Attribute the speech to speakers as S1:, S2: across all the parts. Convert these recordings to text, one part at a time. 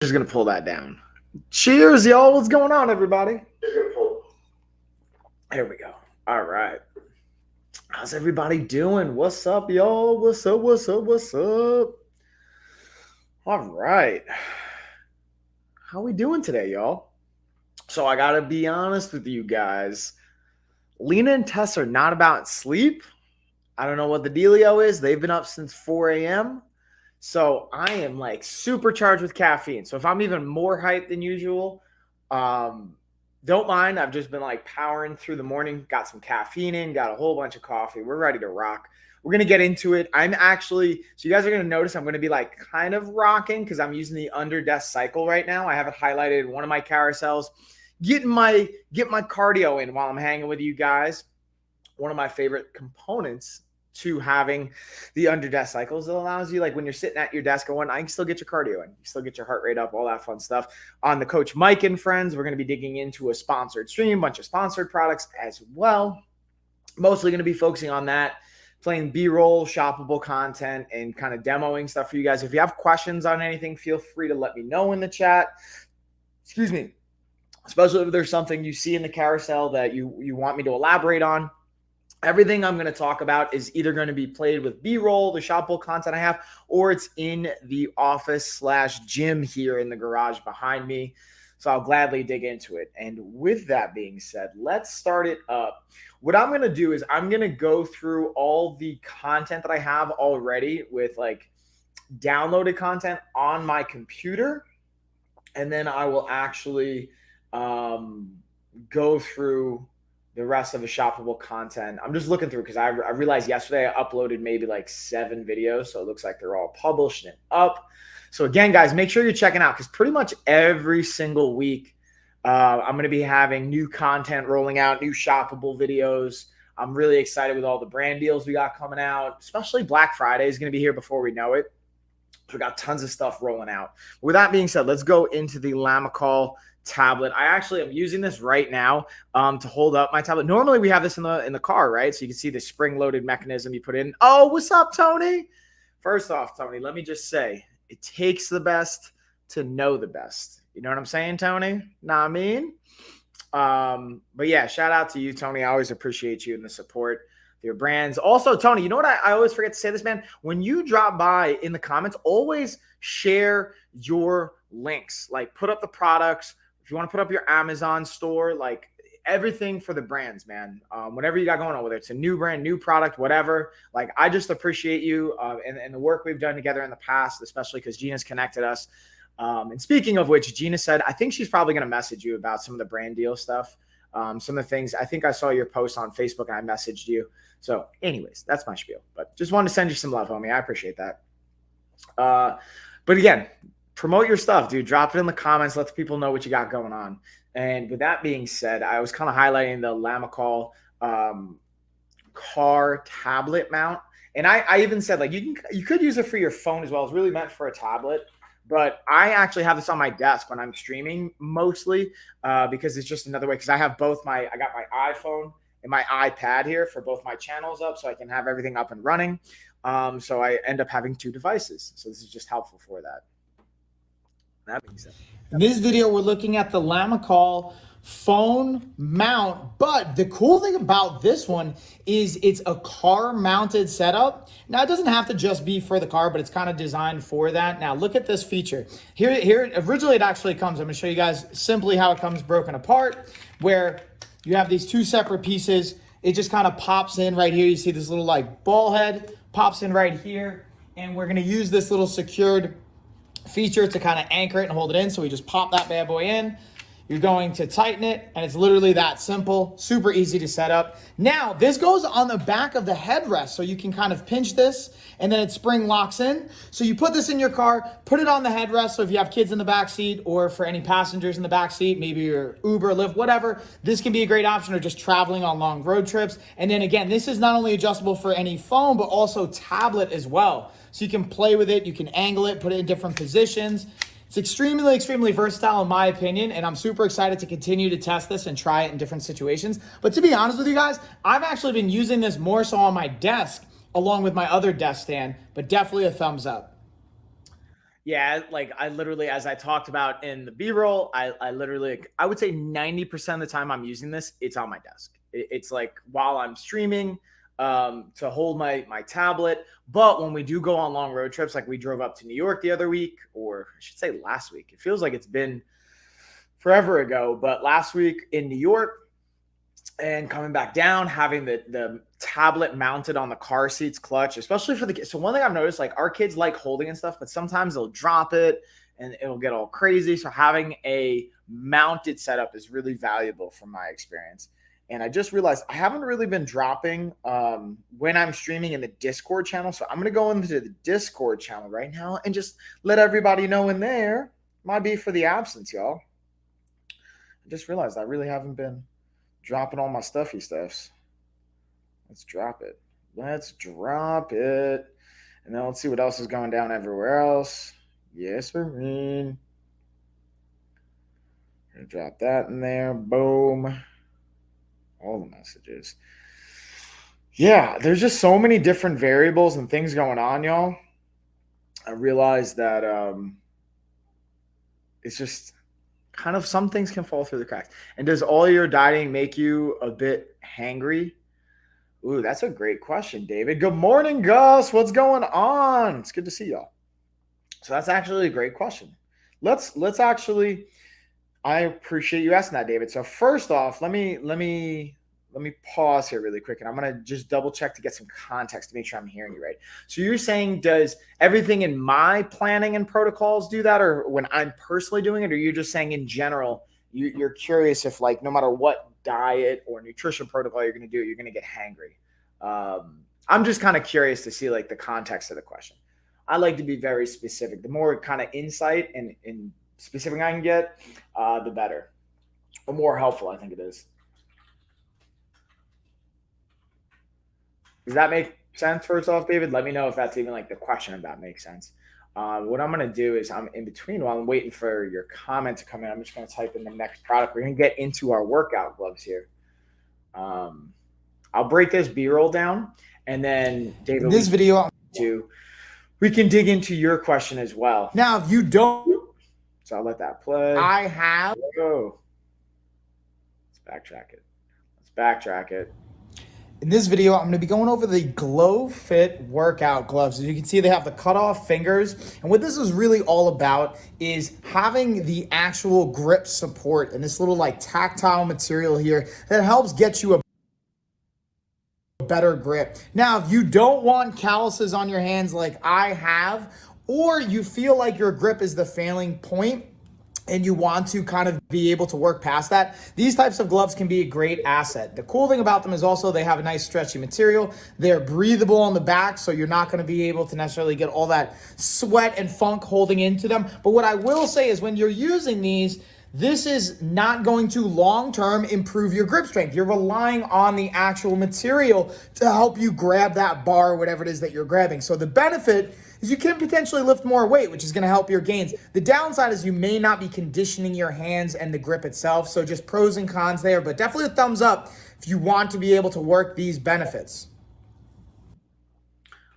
S1: Just gonna pull that down. Cheers, y'all. What's going on, everybody? There we go. All right. How's everybody doing? What's up, y'all? What's up? What's up? What's up? All right. How we doing today, y'all? So I gotta be honest with you guys. Lena and Tess are not about sleep. I don't know what the dealio is. They've been up since 4 a.m. So I am like supercharged with caffeine. So if I'm even more hyped than usual, don't mind. I've just been like powering through the morning, got some caffeine in, got a whole bunch of coffee. We're ready to rock. We're going to get into it. So you guys are going to notice I'm going to be like kind of rocking because I'm using the under desk cycle right now. I have it highlighted in one of my carousels. Get my cardio in while I'm hanging with you guys. One of my favorite components to having the under desk cycles. It allows you, like when you're sitting at your desk and whatnot, you can still get your cardio in. You still get your heart rate up, all that fun stuff. On the Coach Mike and Friends, we're going to be digging into a sponsored stream, bunch of sponsored products as well. Mostly going to be focusing on that, playing B-roll, shoppable content, and kind of demoing stuff for you guys. If you have questions on anything, feel free to let me know in the chat. Excuse me. Especially if there's something you see in the carousel that you want me to elaborate on. Everything I'm going to talk about is either going to be played with B-roll, the shoppable content I have, or it's in the office/gym here in the garage behind me. So I'll gladly dig into it. And with that being said, let's start it up. What I'm going to do is I'm going to go through all the content that I have already with like downloaded content on my computer. And then I will actually go through the rest of the shoppable content. I'm just looking through because I realized yesterday I uploaded maybe like 7 videos. So it looks like they're all published and up. So again, guys, make sure you're checking out because pretty much every single week I'm going to be having new content rolling out, new shoppable videos. I'm really excited with all the brand deals we got coming out, especially Black Friday is going to be here before we know it. We got tons of stuff rolling out. With that being said, let's go into the Lamicall tablet. I actually am using this right now to hold up my tablet. Normally we have this in the car, right? So you can see the spring-loaded mechanism you put in. Oh, what's up, Tony? First off, Tony, let me just say, it takes the best to know the best. You know what I'm saying, Tony? Nah, I mean. But yeah, shout out to you, Tony. I always appreciate you and the support. Your brands. Also, Tony, you know what? I always forget to say this, man. When you drop by in the comments, always share your links. Like put up the products. If you want to put up your Amazon store, like everything for the brands, man. Whatever you got going on, whether it's a new brand, new product, whatever. Like I just appreciate you and the work we've done together in the past, especially because Gina's connected us. And speaking of which, Gina said, I think she's probably going to message you about some of the brand deal stuff. Some of the things, I think I saw your post on Facebook and I messaged you. So anyways, that's my spiel, but just wanted to send you some love, homie. I appreciate that. But again, promote your stuff, dude. Drop it in the comments. Let the people know what you got going on. And with that being said, I was kind of highlighting the Lamicall car tablet mount. And I even said like, you could use it for your phone as well. It's really meant for a tablet. But I actually have this on my desk when I'm streaming mostly because it's just another way. Because I got my iPhone and my iPad here for both my channels up so I can have everything up and running. So I end up having 2 devices. So this is just helpful for that. That being said.
S2: In this video, we're looking at the Lamicall phone mount, but the cool thing about this one is it's a car mounted setup. Now it doesn't have to just be for the car, but it's kind of designed for that. Now look at this feature here. Originally it actually comes, I'm gonna show you guys simply how it comes broken apart, where you have these 2 separate pieces. It just kind of pops in right here. You see this little like ball head pops in right here. And we're gonna use this little secured feature to kind of anchor it and hold it in. So we just pop that bad boy in. You're going to tighten it, and it's literally that simple, super easy to set up. Now, this goes on the back of the headrest, so you can kind of pinch this, and then it spring locks in. So you put this in your car, put it on the headrest, so if you have kids in the back seat, or for any passengers in the back seat, maybe your Uber, Lyft, whatever, this can be a great option, or just traveling on long road trips. And then again, this is not only adjustable for any phone, but also tablet as well. So you can play with it, you can angle it, put it in different positions. It's extremely, extremely versatile in my opinion, and I'm super excited to continue to test this and try it in different situations. But to be honest with you guys, I've actually been using this more so on my desk along with my other desk stand, but definitely a thumbs up.
S1: Yeah, like I literally, as I talked about in the B-roll, I literally, I would say 90% of the time I'm using this, it's on my desk. It's like while I'm streaming, to hold my tablet. But when we do go on long road trips, like we drove up to New York the other week, or I should say last week. It feels like it's been forever ago, but last week in New York, and coming back down, having the tablet mounted on the car seats clutch, especially for the kids. So one thing I've noticed, like our kids like holding and stuff, but sometimes they'll drop it and it'll get all crazy. So having a mounted setup is really valuable from my experience. And I just realized I haven't really been dropping when I'm streaming in the Discord channel. So I'm going to go into the Discord channel right now and just let everybody know in there. Might be for the absence, y'all. I just realized I really haven't been dropping all my stuffy stuffs. Let's drop it. Let's drop it. And then let's see what else is going down everywhere else. Yes, Marine. Gonna drop that in there. Boom. All the messages. Yeah, there's just so many different variables and things going on, y'all. I realized that it's just kind of some things can fall through the cracks. And does all your dieting make you a bit hangry? Ooh, that's a great question, David. Good morning, Gus. What's going on? It's good to see y'all. So that's actually a great question. Let's actually. I appreciate you asking that, David. So first off, let me pause here really quick, and I'm gonna just double check to get some context to make sure I'm hearing you right. So you're saying, does everything in my planning and protocols do that, or when I'm personally doing it, or you're just saying in general, you're curious if like no matter what diet or nutrition protocol you're gonna do, you're gonna get hangry. I'm just kind of curious to see like the context of the question. I like to be very specific. The more kind of insight and specific I can get, the better. The more helpful I think it is. Does that make sense? First off, David, let me know if that's even like the question, if that makes sense. What I'm going to do is I'm in between while I'm waiting for your comment to come in. I'm just going to type in the next product. We're going to get into our workout gloves here. I'll break this B-roll down, and then David,
S2: In this video,
S1: we can dig into your question as well.
S2: now if you don't,
S1: So I'll let that play.
S2: I have.
S1: Oh, let's backtrack it. Let's backtrack it.
S2: In this video, I'm going to be going over the Glow Fit workout gloves. As you can see, they have the cutoff fingers. And what this is really all about is having the actual grip support and this little like tactile material here that helps get you a better grip. Now, if you don't want calluses on your hands like I have, or you feel like your grip is the failing point, and you want to kind of be able to work past that, these types of gloves can be a great asset. The cool thing about them is also they have a nice stretchy material. They're breathable on the back, so you're not going to be able to necessarily get all that sweat and funk holding into them. But what I will say is when you're using these, this is not going to long-term improve your grip strength. You're relying on the actual material to help you grab that bar or whatever it is that you're grabbing. So the benefit is you can potentially lift more weight, which is going to help your gains. The downside is you may not be conditioning your hands and the grip itself. So just pros and cons there, but definitely a thumbs up if you want to be able to work these benefits.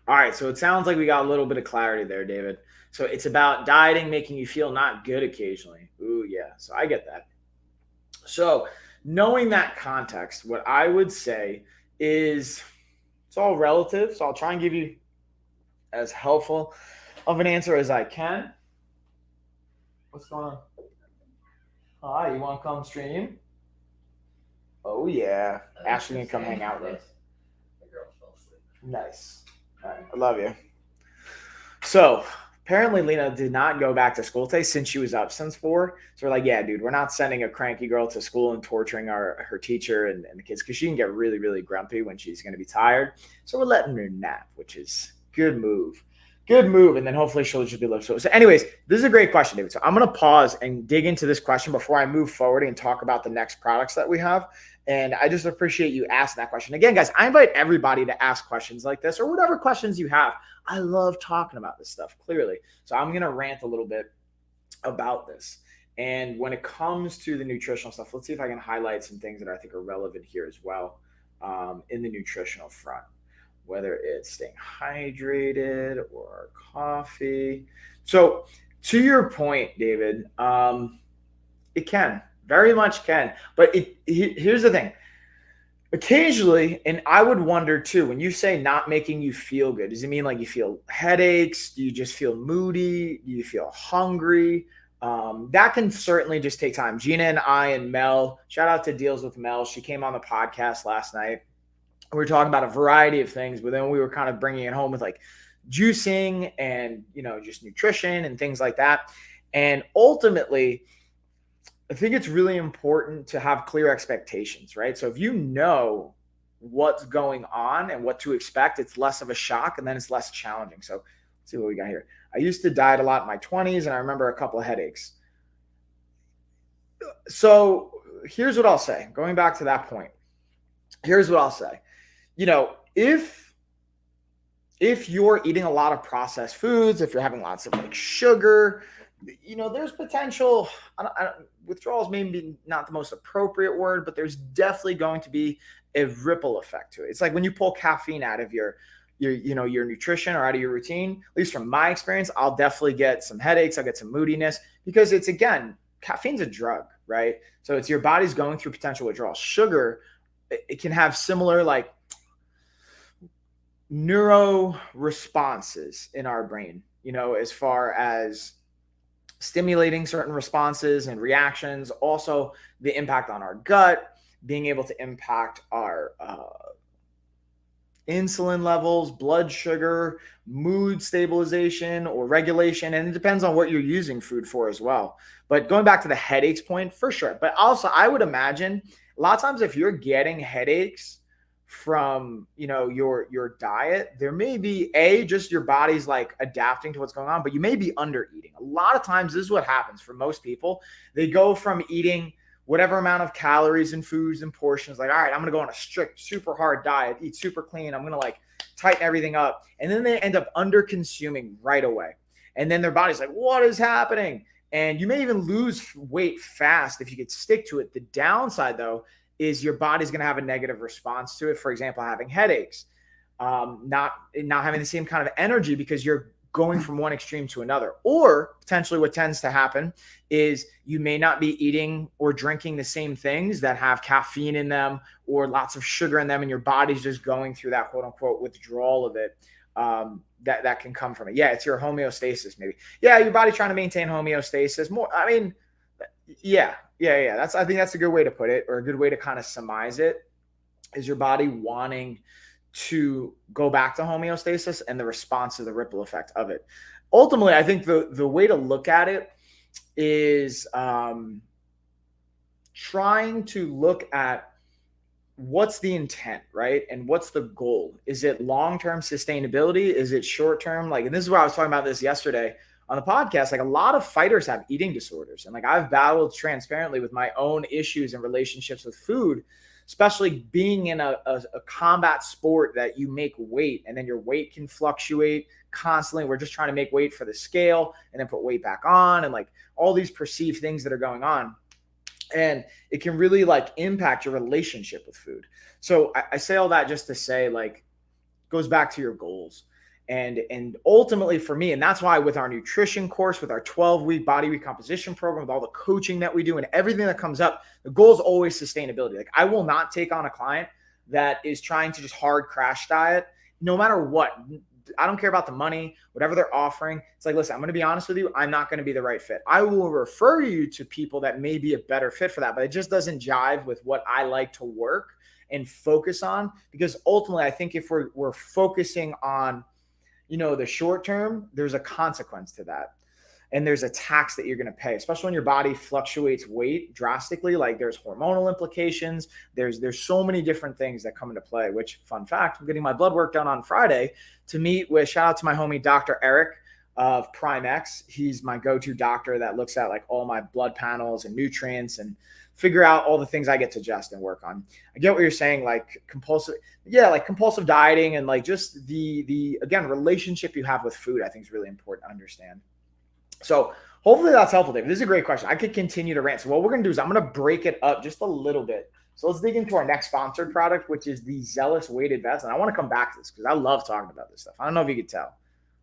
S1: All right, so it sounds like we got a little bit of clarity there, David. So it's about dieting making you feel not good occasionally. Ooh, yeah. So I get that. So knowing that context, what I would say is it's all relative. So I'll try and give you as helpful of an answer as I can. What's going on? Hi, you want to come stream? Oh yeah, Ashley can come hang out with us. Nice. All right, I love you. So apparently Lena did not go back to school today since she was up since 4. So we're like, yeah, dude, we're not sending a cranky girl to school and torturing her teacher and the kids because she can get really, really grumpy when she's going to be tired. So we're letting her nap, which is good move. Good move. And then hopefully she'll just be left. So anyways, this is a great question, David. So I'm going to pause and dig into this question before I move forward and talk about the next products that we have. And I just appreciate you asking that question. Again, guys, I invite everybody to ask questions like this or whatever questions you have. I love talking about this stuff, clearly. So I'm going to rant a little bit about this. And when it comes to the nutritional stuff, let's see if I can highlight some things that I think are relevant here as well in the nutritional front, whether it's staying hydrated or coffee. So to your point, David, it can very much can, but here's the thing. Occasionally, and I would wonder too, when you say not making you feel good, does it mean like you feel headaches? Do you just feel moody? Do you feel hungry? That can certainly just take time. Gina and I and Mel, shout out to Deals with Mel. She came on the podcast last night. We were talking about a variety of things, but then we were kind of bringing it home with like juicing and, just nutrition and things like that. And ultimately, I think it's really important to have clear expectations, right? So if you know what's going on and what to expect, it's less of a shock and then it's less challenging. So let's see what we got here. I used to diet a lot in my 20s and I remember a couple of headaches. So here's what I'll say. Going back to that point, here's what I'll say. If you're eating a lot of processed foods, if you're having lots of like sugar, there's potential. Withdrawals maybe not the most appropriate word, but there's definitely going to be a ripple effect to it. It's like when you pull caffeine out of your nutrition or out of your routine. At least from my experience, I'll definitely get some headaches. I'll get some moodiness because it's, again, caffeine's a drug, right? So it's your body's going through potential withdrawal. Sugar, it can have similar like neuro responses in our brain, as far as stimulating certain responses and reactions, also the impact on our gut, being able to impact our insulin levels, blood sugar, mood stabilization or regulation. And it depends on what you're using food for as well. But going back to the headaches point, for sure. But also, I would imagine a lot of times if you're getting headaches from your diet, there may be just your body's like adapting to what's going on, but you may be under eating. A lot of times this is what happens for most people. They go from eating whatever amount of calories and foods and portions, like, all right, I'm gonna go on a strict super hard diet, eat super clean, I'm gonna like tighten everything up, and then they end up under consuming right away, and then their body's like, what is happening? And you may even lose weight fast if you could stick to it. The downside though is your body's going to have a negative response to it. For example, having headaches, not having the same kind of energy because you're going from one extreme to another. Or potentially what tends to happen is you may not be eating or drinking the same things that have caffeine in them or lots of sugar in them, and your body's just going through that quote unquote withdrawal of it. That can come from it. Yeah, it's your homeostasis maybe. Yeah, your body trying to maintain homeostasis more. I mean, yeah. I think that's a good way to put it, or a good way to kind of surmise it, is your body wanting to go back to homeostasis and the response to the ripple effect of it. Ultimately, I think the way to look at it is trying to look at what's the intent, right? And what's the goal? Is it long-term sustainability? Is it short-term? Like, and this is where I was talking about this yesterday on the podcast. Like, a lot of fighters have eating disorders, and like I've battled transparently with my own issues and relationships with food, especially being in a combat sport that you make weight and then your weight can fluctuate constantly. We're just trying to make weight for the scale and then put weight back on, and like all these perceived things that are going on. And it can really like impact your relationship with food. So I say all that just to say, like, goes back to your goals. And ultimately for me, and that's why with our nutrition course, with our 12-week body recomposition program, with all the coaching that we do and everything that comes up, the goal is always sustainability. Like, I will not take on a client that is trying to just hard crash diet, no matter what. I don't care about the money, whatever they're offering. It's like, listen, I'm going to be honest with you. I'm not going to be the right fit. I will refer you to people that may be a better fit for that, but it just doesn't jive with what I like to work and focus on. Because ultimately, I think if we're focusing on, the short term, there's a consequence to that. And there's a tax that you're going to pay, especially when your body fluctuates weight drastically. Like, there's hormonal implications. There's so many different things that come into play, which, fun fact, I'm getting my blood work done on Friday to meet with, shout out to my homie, Dr. Eric of Prime-X. He's my go-to doctor that looks at like all my blood panels and nutrients and figure out all the things I get to adjust and work on. I get what you're saying, like compulsive dieting and like just the again, relationship you have with food, I think is really important to understand. So hopefully that's helpful, David. This is a great question. I could continue to rant. So what we're going to do is I'm going to break it up just a little bit. So let's dig into our next sponsored product, which is the Zealous Weighted Vests. And I want to come back to this because I love talking about this stuff. I don't know if you could tell.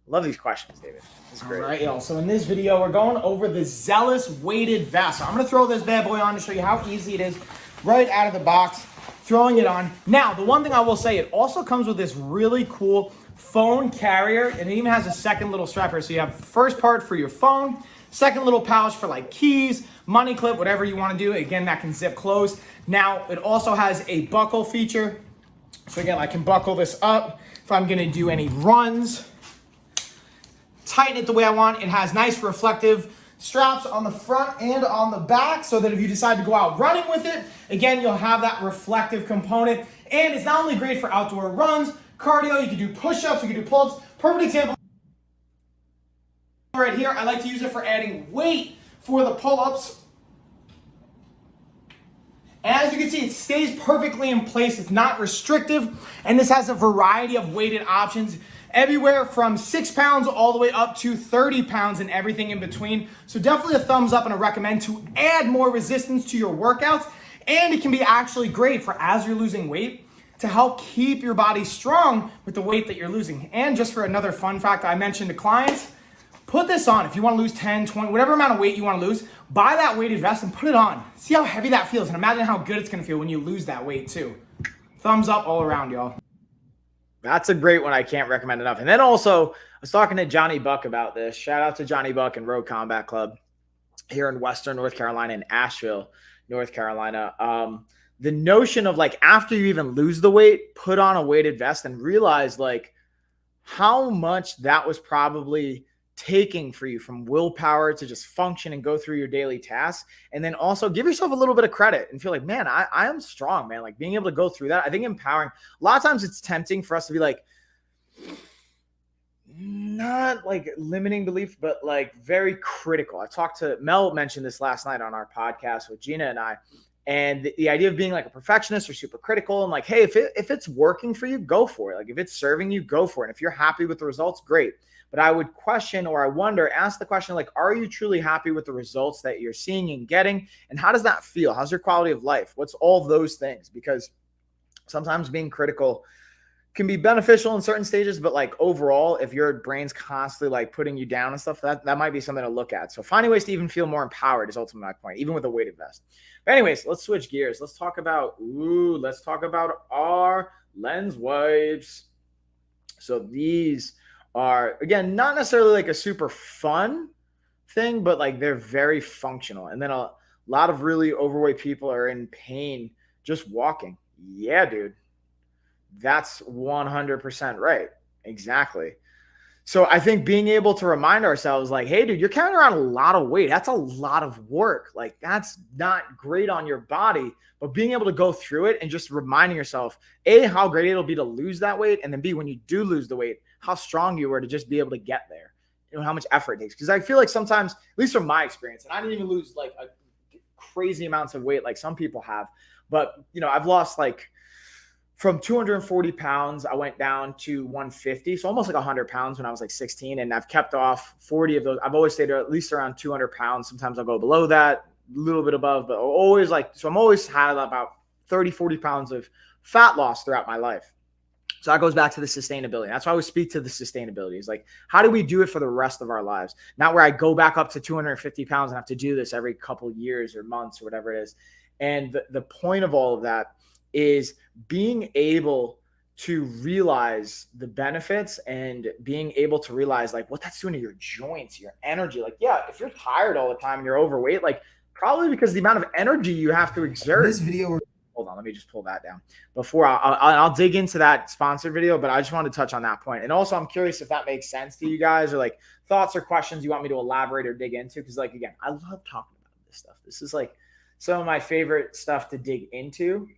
S1: Love these questions, David. This is
S2: All
S1: great.
S2: right, y'all. So in this video, we're going over the Zealous weighted vest. So I'm gonna throw this bad boy on to show you how easy it is right out of the box, throwing it on. Now, the one thing I will say, it also comes with this really cool phone carrier, and it even has a second little strap here. So you have the first part for your phone, second little pouch for like keys, money clip, whatever you want to do. Again, that can zip closed. Now, it also has a buckle feature. So again, I can buckle this up if I'm gonna do any runs. Tighten it the way I want. It has nice reflective straps on the front and on the back so that if you decide to go out running with it, again, you'll have that reflective component. And it's not only great for outdoor runs, cardio, you can do push-ups, you can do pull-ups. Perfect example right here. I like to use it for adding weight for the pull-ups. And as you can see, it stays perfectly in place. It's not restrictive. And this has a variety of weighted options, everywhere from 6 pounds all the way up to 30 pounds and everything in between. So definitely a thumbs up and a recommend to add more resistance to your workouts. And it can be actually great for as you're losing weight to help keep your body strong with the weight that you're losing. And just for another fun fact I mentioned to clients, put this on. If you want to lose 10, 20, whatever amount of weight you want to lose, buy that weighted vest and put it on. See how heavy that feels, and imagine how good it's going to feel when you lose that weight too. Thumbs up all around, y'all.
S1: That's a great one I can't recommend enough. And then also, I was talking to Johnny Buck about this. Shout out to Johnny Buck and Road Combat Club here in Western North Carolina, in Asheville, North Carolina. The notion of like, after you even lose the weight, put on a weighted vest and realize like how much that was probably taking for you from willpower to just function and go through your daily tasks. And then also give yourself a little bit of credit and feel like, man, I am strong, man. Like being able to go through that, I think empowering. A lot of times it's tempting for us to be like, not like limiting belief, but like very critical. I talked to Mel, mentioned this last night on our podcast with Gina and I, and the idea of being like a perfectionist or super critical and like, hey, if it's working for you, go for it. Like if it's serving you, go for it. And if you're happy with the results, great. But I would question, or I wonder, ask the question, like, are you truly happy with the results that you're seeing and getting? And how does that feel? How's your quality of life? What's all those things? Because sometimes being critical can be beneficial in certain stages, but like overall, if your brain's constantly like putting you down and stuff, that might be something to look at. So finding ways to even feel more empowered is ultimately my point, even with a weighted vest. But anyways, let's switch gears. Let's talk about our lens wipes. So these are, again, not necessarily like a super fun thing, but like they're very functional. And then a lot of really overweight people are in pain just walking. Yeah, dude. That's 100% right. Exactly. So I think being able to remind ourselves like, hey, dude, you're carrying around a lot of weight. That's a lot of work. Like that's not great on your body, but being able to go through it and just reminding yourself, A, how great it'll be to lose that weight. And then B, when you do lose the weight, how strong you were to just be able to get there. You know, how much effort it takes. Because I feel like sometimes, at least from my experience, and I didn't even lose like a crazy amounts of weight like some people have, but you know, I've lost like from 240 pounds, I went down to 150. So almost like 100 pounds when I was like 16. And I've kept off 40 of those. I've always stayed at least around 200 pounds. Sometimes I'll go below that, a little bit above, but always like, so I'm always had about 30, 40 pounds of fat loss throughout my life. So that goes back to the sustainability. That's why I always speak to the sustainability. It's like, how do we do it for the rest of our lives? Not where I go back up to 250 pounds and have to do this every couple years or months or whatever it is. And the point of all of that is being able to realize the benefits and being able to realize like what that's doing to your joints, your energy. Like, yeah, if you're tired all the time and you're overweight, like probably because the amount of energy you have to exert.
S2: This video,
S1: hold on, let me just pull that down before I'll dig into that sponsored video, but I just want to touch on that point. And also I'm curious if that makes sense to you guys or like thoughts or questions you want me to elaborate or dig into. Cause like, again, I love talking about this stuff. This is like some of my favorite stuff to dig into.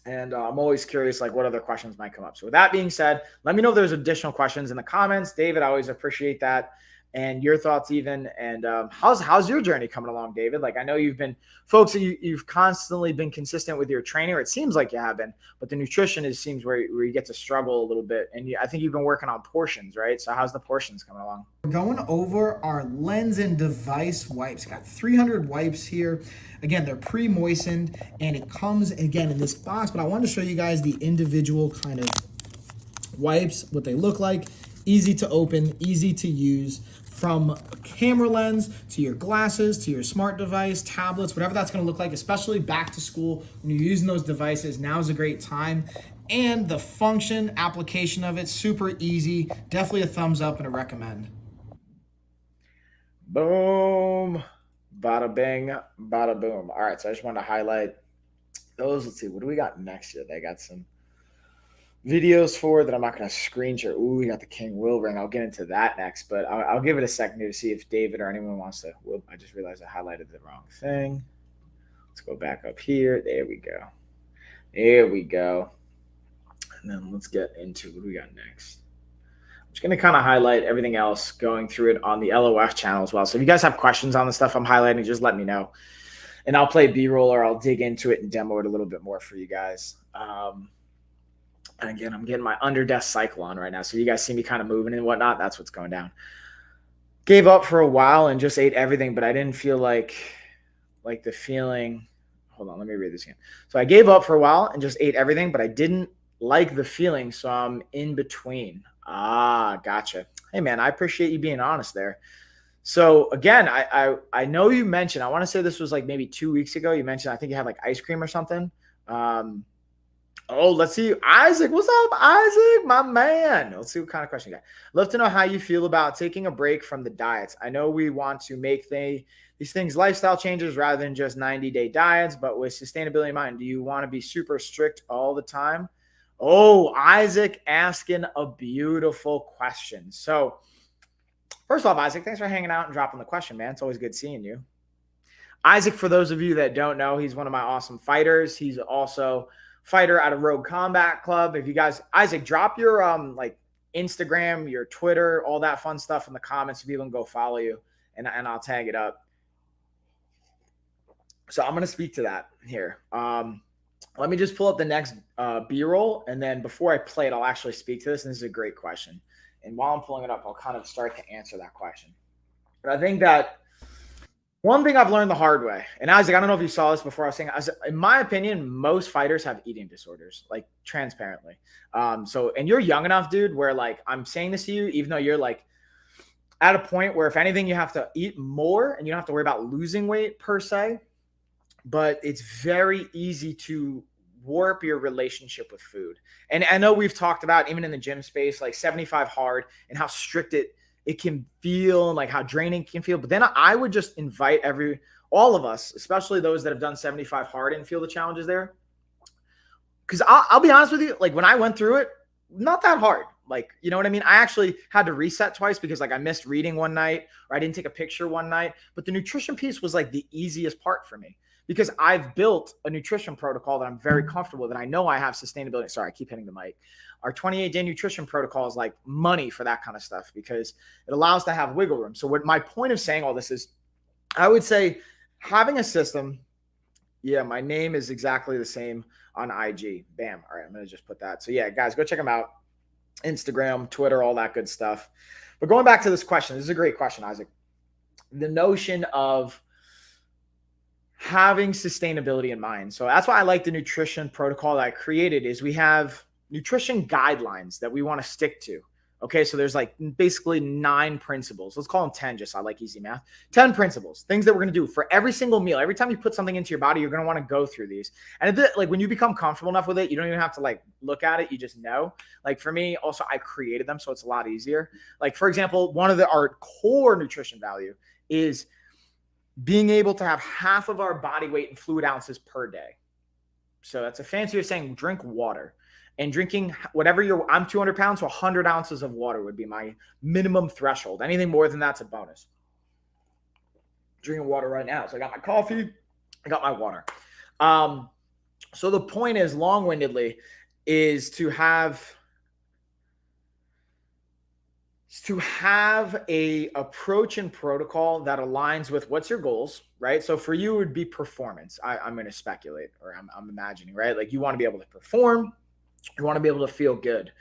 S1: And I'm always curious, like what other questions might come up. So with that being said, let me know if there's additional questions in the comments. David, I always appreciate that. And your thoughts even. And how's your journey coming along, David? Like I know you've been, folks, you've constantly been consistent with your training, or it seems like you have been, but the nutrition seems where you get to struggle a little bit. And I think you've been working on portions, right? So how's the portions coming along?
S2: we're going over our lens and device wipes. Got 300 wipes here. Again, they're pre-moistened and it comes again in this box, but I wanted to show you guys the individual kind of wipes, what they look like. easy to open, easy to use, from camera lens to your glasses to your smart device, tablets, whatever that's going to look like, especially back to school when you're using those devices. Now is a great time. And the function application of it, super easy. Definitely a thumbs up and a recommend.
S1: Boom. Bada bing, bada boom. All right, so I just wanted to highlight those. Let's see, what do we got next here? They got some videos for that I'm not going to screen share. Ooh, we got the King Will ring. I'll get into that next, but I'll give it a second here to see if David or anyone wants to. Whoop, I just realized I highlighted the wrong thing. Let's go back up here. There we go. There we go. And then let's get into what we got next. I'm just going to kind of highlight everything else, going through it on the LOF channel as well. So if you guys have questions on the stuff I'm highlighting, just let me know. And I'll play B-roll or I'll dig into it and demo it a little bit more for you guys. And again, I'm getting my under desk cycle on right now. So you guys see me kind of moving and whatnot. That's what's going down. Gave up for a while and just ate everything, but I didn't feel like the feeling. Hold on, let me read this again. So I gave up for a while and just ate everything, but I didn't like the feeling. So I'm in between. Ah, gotcha. Hey man, I appreciate you being honest there. So again, I know you mentioned, I want to say this was like maybe 2 weeks ago. You mentioned, I think you had like ice cream or something. Oh, let's see. Isaac, what's up, Isaac? My man. Let's see what kind of question you got. Love to know how you feel about taking a break from the diets. I know we want to make these things lifestyle changes rather than just 90-day diets, but with sustainability in mind, do you want to be super strict all the time? Oh, Isaac asking a beautiful question. So first off, Isaac, thanks for hanging out and dropping the question, man. It's always good seeing you. Isaac, for those of you that don't know, he's one of my awesome fighters. He's also fighter out of Rogue Combat Club. If you guys, Isaac, drop your like Instagram, your Twitter, all that fun stuff in the comments so people can go follow you, and I'll tag it up. So I'm going to speak to that here. Let me just pull up the next B-roll, and then before I play it, I'll actually speak to this, and this is a great question. And while I'm pulling it up, I'll kind of start to answer that question. But I think that one thing I've learned the hard way, and Isaac, I don't know if you saw this before I was saying, in my opinion, most fighters have eating disorders, like transparently. And you're young enough, dude, where like I'm saying this to you, even though you're like at a point where if anything, you have to eat more and you don't have to worry about losing weight per se, but it's very easy to warp your relationship with food. And I know we've talked about, even in the gym space, like 75 hard and how strict it can feel and like how draining it can feel. But then I would just invite all of us, especially those that have done 75 hard and feel the challenges there. Because I'll be honest with you, like when I went through it, not that hard. Like, you know what I mean? I actually had to reset twice because like I missed reading one night or I didn't take a picture one night. But the nutrition piece was like the easiest part for me because I've built a nutrition protocol that I'm very comfortable with. And I know I have sustainability. Sorry, I keep hitting the mic. Our 28-day nutrition protocol is like money for that kind of stuff because it allows to have wiggle room. So what my point of saying all this is, I would say having a system. Yeah, my name is exactly the same on IG. Bam. All right, I'm going to just put that. So yeah, guys, go check them out. Instagram, Twitter, all that good stuff. But going back to this question, this is a great question, Isaac. The notion of having sustainability in mind. So that's why I like the nutrition protocol that I created is we have nutrition guidelines that we want to stick to. Okay, so there's like basically 9 principles. Let's call them 10, just so I like easy math. 10 principles, things that we're going to do for every single meal. Every time you put something into your body, you're going to want to go through these. And like when you become comfortable enough with it, you don't even have to like look at it. You just know. Like for me, also, I created them, so it's a lot easier. Like for example, one of our core nutrition value is being able to have half of our body weight in fluid ounces per day. So that's a fancy way of saying drink water. And drinking whatever I'm 200 pounds, so 100 ounces of water would be my minimum threshold. Anything more than that's a bonus. Drinking water right now. So I got my coffee, I got my water. So the point is, long-windedly, is to have a approach and protocol that aligns with what's your goals, right? So for you, it would be performance. I'm going to speculate, or I'm imagining, right? Like you want to be able to perform. You want to be able to feel good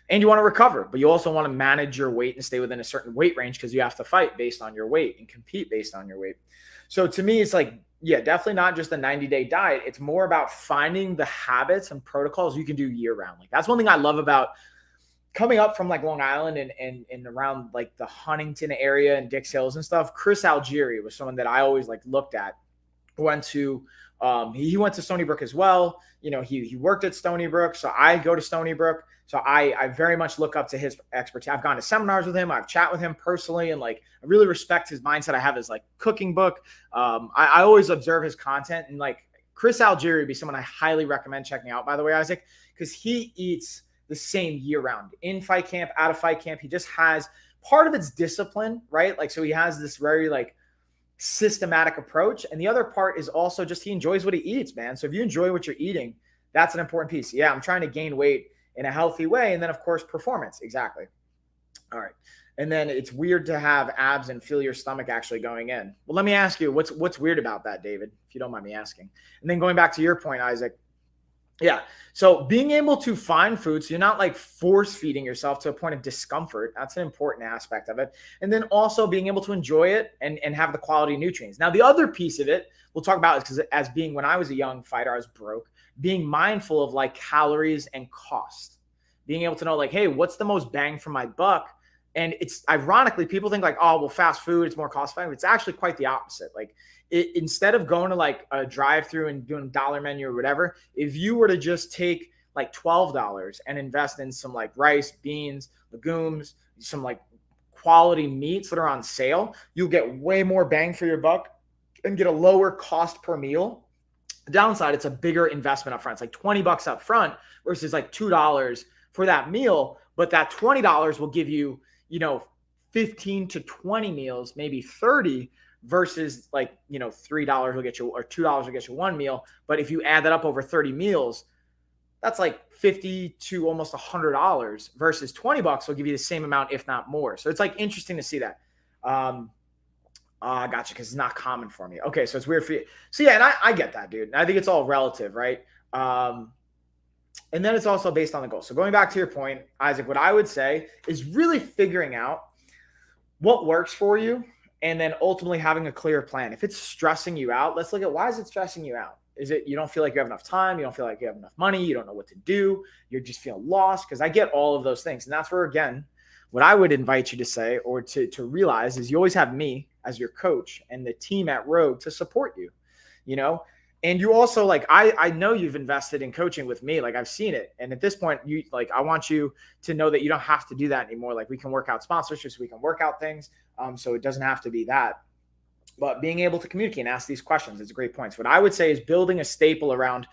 S1: and you want to recover, but you also want to manage your weight and stay within a certain weight range because you have to fight based on your weight and compete based on your weight. So to me, it's like, yeah, definitely not just a 90-day diet. It's more about finding the habits and protocols you can do year round. Like that's one thing I love about coming up from like Long Island and around like the Huntington area and Dix Hills and stuff, Chris Algieri was someone that I always like looked at. Went to he went to Stony Brook as well. You know, he worked at Stony Brook, so I go to Stony Brook. So I very much look up to his expertise. I've gone to seminars with him. I've chat with him personally, and like I really respect his mindset. I have his like cooking book. I always observe his content, and like Chris Algieri would be someone I highly recommend checking out. By the way, Isaac, because he eats the same year round, in fight camp, out of fight camp. He just has part of it's discipline, right? Like so he has this very like systematic approach, and the other part is also just he enjoys what he eats, man. So if you enjoy what you're eating, that's an important piece. Yeah, I'm trying to gain weight in a healthy way, and then of course performance. Exactly. All right. And then it's weird to have abs and feel your stomach actually going in. Well, let me ask you, what's weird about that, David, if you don't mind me asking? And then going back to your point, Isaac. Yeah. So being able to find food, so you're not like force feeding yourself to a point of discomfort. That's an important aspect of it. And then also being able to enjoy it and have the quality nutrients. Now, the other piece of it we'll talk about is because as being when I was a young fighter, I was broke, being mindful of like calories and cost, being able to know like, hey, what's the most bang for my buck? And it's ironically, people think like, oh, well, fast food, it's more cost effective. It's actually quite the opposite. Like instead of going to like a drive-through and doing a dollar menu or whatever, if you were to just take like $12 and invest in some like rice, beans, legumes, some like quality meats that are on sale, you'll get way more bang for your buck and get a lower cost per meal. The downside, it's a bigger investment up front. It's like $20 up front versus like $2 for that meal. But that $20 will give you, 15 to 20 meals, maybe 30 versus like, $3 will get you, or $2 will get you one meal. But if you add that up over 30 meals, that's like 50 to almost $100 versus $20 will give you the same amount, if not more. So it's like interesting to see that. I gotcha. Cause it's not common for me. Okay. So it's weird for you. So yeah. And I get that, dude. I think it's all relative, right? And then it's also based on the goal. So going back to your point, Isaac, what I would say is really figuring out what works for you and then ultimately having a clear plan. If it's stressing you out, let's look at why is it stressing you out? Is it you don't feel like you have enough time? You don't feel like you have enough money? You don't know what to do? You're just feeling lost? Because I get all of those things. And that's where, again, what I would invite you to say or to realize is you always have me as your coach and the team at Rogue to support you, And you also like, I know you've invested in coaching with me. Like I've seen it. And at this point, I want you to know that you don't have to do that anymore. Like we can work out sponsorships, we can work out things. So it doesn't have to be that, but being able to communicate and ask these questions is a great point. So what I would say is building a staple around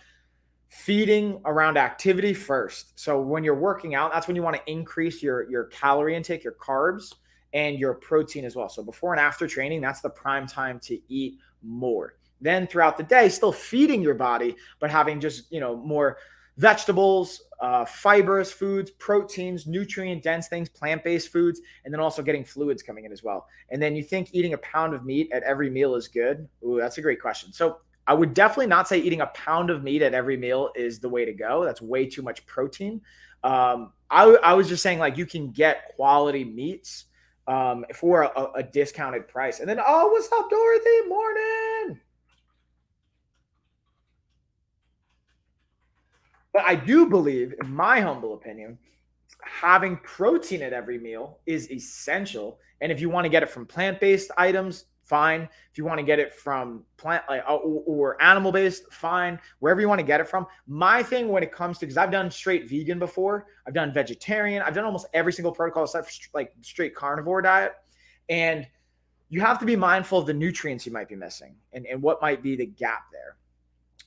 S1: feeding around activity first. So when you're working out, that's when you want to increase your calorie intake, your carbs, and your protein as well. So before and after training, that's the prime time to eat more. Then throughout the day, still feeding your body, but having just, more vegetables, fibrous foods, proteins, nutrient dense things, plant-based foods, and then also getting fluids coming in as well. And then you think eating a pound of meat at every meal is good? Ooh, that's a great question. So I would definitely not say eating a pound of meat at every meal is the way to go. That's way too much protein. I was just saying like you can get quality meats for a discounted price. And then, oh, what's up, Dorothy? Morning. But I do believe, in my humble opinion, having protein at every meal is essential. And if you want to get it from plant-based items, fine. If you want to get it from plant or animal-based, fine. Wherever you want to get it from. My thing when it comes to, because I've done straight vegan before, I've done vegetarian, I've done almost every single protocol except for like straight carnivore diet. And you have to be mindful of the nutrients you might be missing and what might be the gap there.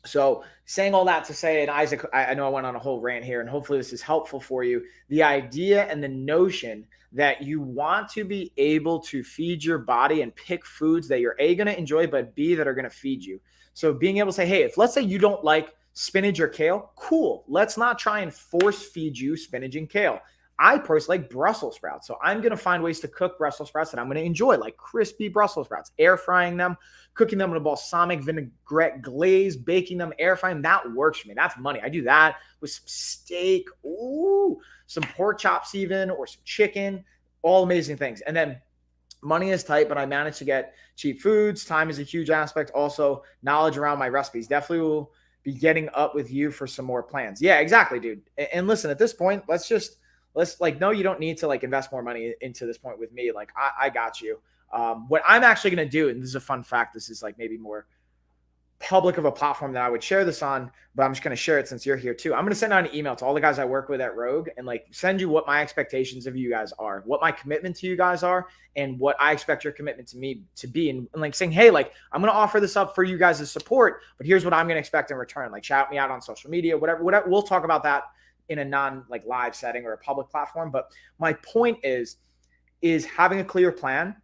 S1: So saying all that to say, and Isaac, I know I went on a whole rant here, and hopefully this is helpful for you. The idea and the notion that you want to be able to feed your body and pick foods that you're A, going to enjoy, but B, that are going to feed you. So being able to say, hey, if let's say you don't like spinach or kale, cool. Let's not try and force feed you spinach and kale. I personally like Brussels sprouts. So I'm going to find ways to cook Brussels sprouts that I'm going to enjoy, like crispy Brussels sprouts, air frying them, cooking them in a balsamic vinaigrette glaze, baking them, air frying. That works for me. That's money. I do that with some steak, some pork chops even, or some chicken, all amazing things. And then money is tight, but I managed to get cheap foods. Time is a huge aspect. Also, knowledge around my recipes. Definitely will be getting up with you for some more plans. Yeah, exactly, dude. And listen, at this point, let's let's like, no, you don't need to like invest more money into this point with me. Like I got you. What I'm actually going to do, and this is a fun fact, this is like maybe more public of a platform that I would share this on, but I'm just going to share it since you're here too. I'm going to send out an email to all the guys I work with at Rogue and like send you what my expectations of you guys are, what my commitment to you guys are, and what I expect your commitment to me to be. And like saying, hey, like I'm going to offer this up for you guys as support, but here's what I'm going to expect in return. Like shout me out on social media, whatever. We'll talk about that in a non like live setting or a public platform. But my point is having a clear plan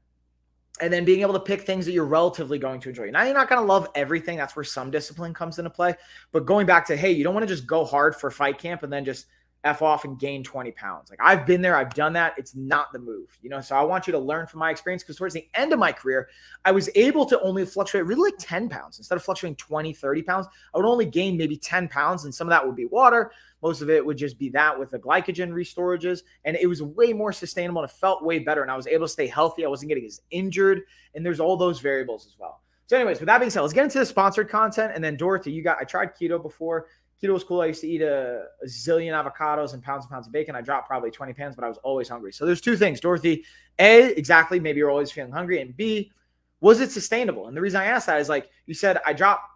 S1: and then being able to pick things that you're relatively going to enjoy. Now, you're not going to love everything. That's where some discipline comes into play. But going back to, hey, you don't want to just go hard for fight camp and then just F off and gain 20 pounds. Like I've been there. I've done that. It's not the move, So I want you to learn from my experience because towards the end of my career, I was able to only fluctuate really like 10 pounds. Instead of fluctuating 20, 30 pounds, I would only gain maybe 10 pounds. And some of that would be water. Most of it would just be that with the glycogen restorages. And it was way more sustainable and it felt way better. And I was able to stay healthy. I wasn't getting as injured. And there's all those variables as well. So anyways, with that being said, let's get into the sponsored content. And then Dorothy, I tried keto before. Keto was cool. I used to eat a zillion avocados and pounds of bacon. I dropped probably 20 pounds, but I was always hungry. So there's two things, Dorothy. A, exactly, maybe you're always feeling hungry. And B, was it sustainable? And the reason I asked that is like you said, I dropped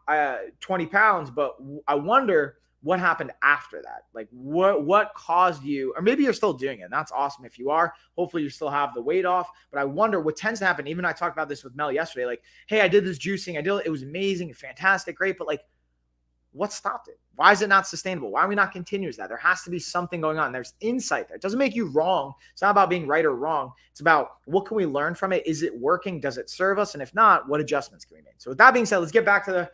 S1: 20 pounds, but I wonder what happened after that. Like what caused you, or maybe you're still doing it. And that's awesome. If you are, hopefully you still have the weight off. But I wonder what tends to happen. Even I talked about this with Mel yesterday. Like, hey, I did this juicing. It was amazing, fantastic, great. But like, what stopped it? Why is it not sustainable? Why are we not continuous that? There has to be something going on. There's insight there. It doesn't make you wrong. It's not about being right or wrong. It's about what can we learn from it? Is it working? Does it serve us? And if not, what adjustments can we make? So with that being said, let's get back to the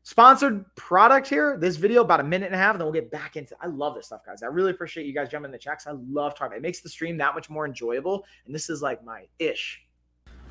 S1: sponsored product here. This video, about a minute and a half, and then we'll get back into it. I love this stuff, guys. I really appreciate you guys jumping in the chats. I love talking. It makes the stream that much more enjoyable. And this is like my ish.